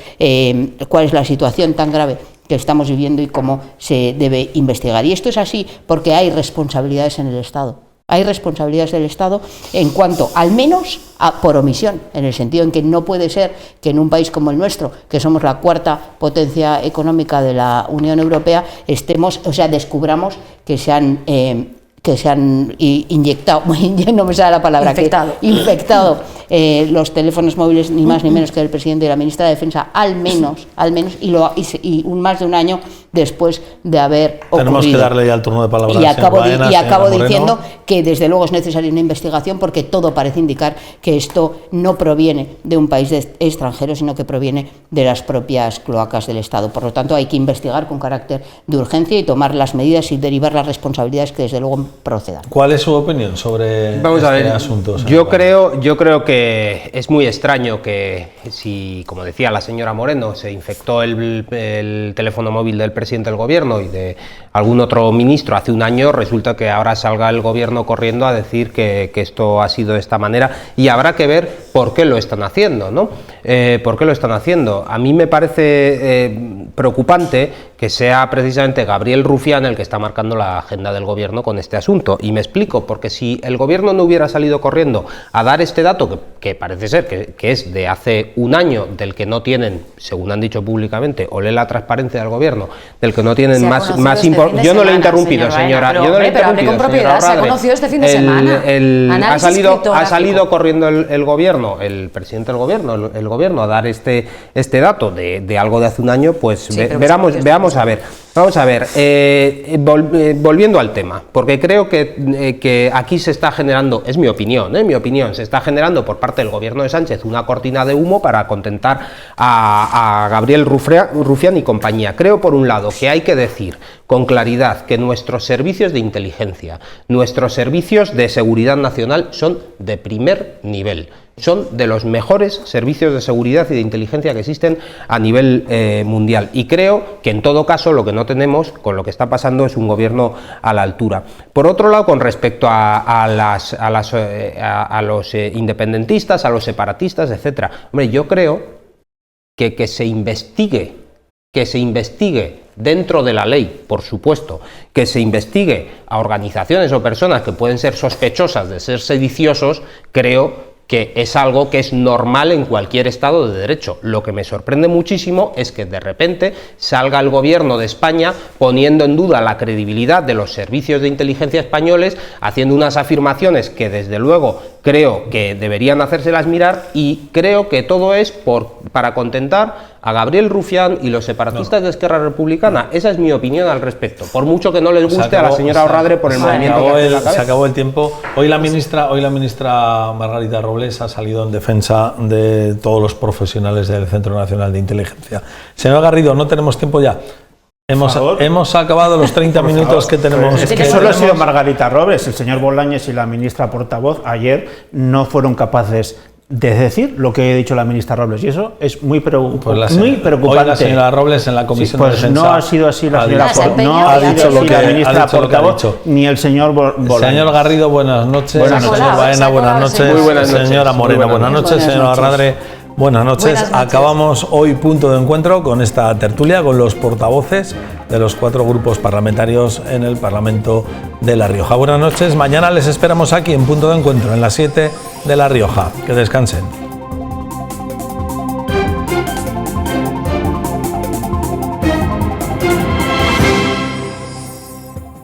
la situación tan grave que estamos viviendo y cómo se debe investigar. Y esto es así porque hay responsabilidades en el Estado. Hay responsabilidades del Estado en cuanto, al menos, por omisión, en el sentido en que no puede ser que en un país como el nuestro, que somos la cuarta potencia económica de la Unión Europea, descubramos que se han inyectado, no me sale la palabra, infectado los teléfonos móviles, ni más ni menos que el presidente y la ministra de Defensa, al menos, y más de un año después de haber ocurrido. Tenemos que darle ya el turno de palabra. Y acabo diciendo que desde luego es necesaria una investigación, porque todo parece indicar que esto no proviene de un país extranjero, sino que proviene de las propias cloacas del Estado. Por lo tanto, hay que investigar con carácter de urgencia y tomar las medidas y derivar las responsabilidades que desde luego procedan. ¿Cuál es su opinión sobre este asunto? Yo creo que es muy extraño que, si, como decía la señora Moreno, se infectó el teléfono móvil del presidente del gobierno y de algún otro ministro hace un año, resulta que ahora salga el gobierno corriendo a decir que esto ha sido de esta manera, y habrá que ver por qué lo están haciendo, ¿no? ¿Por qué lo están haciendo? A mí me parece preocupante que sea precisamente Gabriel Rufián el que está marcando la agenda del gobierno con este asunto, y me explico, porque si el gobierno no hubiera salido corriendo a dar este dato, que parece ser que es de hace un año, del que no tienen, según han dicho públicamente, olé la transparencia del gobierno, del que no tienen más importancia. Yo no le he interrumpido, señora. Yo no le he interrumpido, con propiedad, se ha conocido este fin de semana. Ha salido corriendo el gobierno, el presidente del gobierno, el gobierno a dar este dato de algo de hace un año, pues sí, veamos a ver. Vamos a ver, volviendo al tema, porque creo que aquí se está generando, es mi opinión, se está generando por parte del gobierno de Sánchez una cortina de humo para contentar a Gabriel Rufián y compañía. Creo, por un lado, que hay que decir con claridad que nuestros servicios de inteligencia, nuestros servicios de seguridad nacional son de primer nivel. Son de los mejores servicios de seguridad y de inteligencia que existen a nivel mundial, y creo que en todo caso lo que no tenemos con lo que está pasando es un gobierno a la altura. Por otro lado, con respecto a los independentistas, a los separatistas, etcétera, hombre, yo creo que se investigue dentro de la ley, por supuesto, que se investigue a organizaciones o personas que pueden ser sospechosas de ser sediciosos, creo que es algo que es normal en cualquier Estado de Derecho. Lo que me sorprende muchísimo es que de repente salga el gobierno de España poniendo en duda la credibilidad de los servicios de inteligencia españoles, haciendo unas afirmaciones que desde luego creo que deberían hacérselas mirar, y creo que todo es para contentar a Gabriel Rufián y los separatistas de Esquerra Republicana. Esa es mi opinión al respecto, por mucho que no les guste a la señora Orradre por el movimiento que hace en la cabeza. Se acabó el tiempo. Hoy la ministra Margarita Robles ha salido en defensa de todos los profesionales del Centro Nacional de Inteligencia. Señor Garrido, no tenemos tiempo ya. Hemos acabado los 30 minutos que tenemos. Es que solo ha sido Margarita Robles. El señor Bolaños y la ministra portavoz ayer no fueron capaces de decir lo que ha dicho la ministra Robles, y eso es muy preocupante. Hoy la señora Robles en la Comisión de Defensa no ha sido así la señora ministra portavoz ni el señor Bolaños. Señor Garrido, buenas noches. Señor Baena, buenas noches. Muy buenas noches. Señora Moreno, buenas noches. Señora Arradre, buenas noches. Acabamos hoy punto de encuentro con esta tertulia con los portavoces de los 4 grupos parlamentarios en el Parlamento de La Rioja. Buenas noches. Mañana les esperamos aquí en punto de encuentro, en las 7 de La Rioja. Que descansen.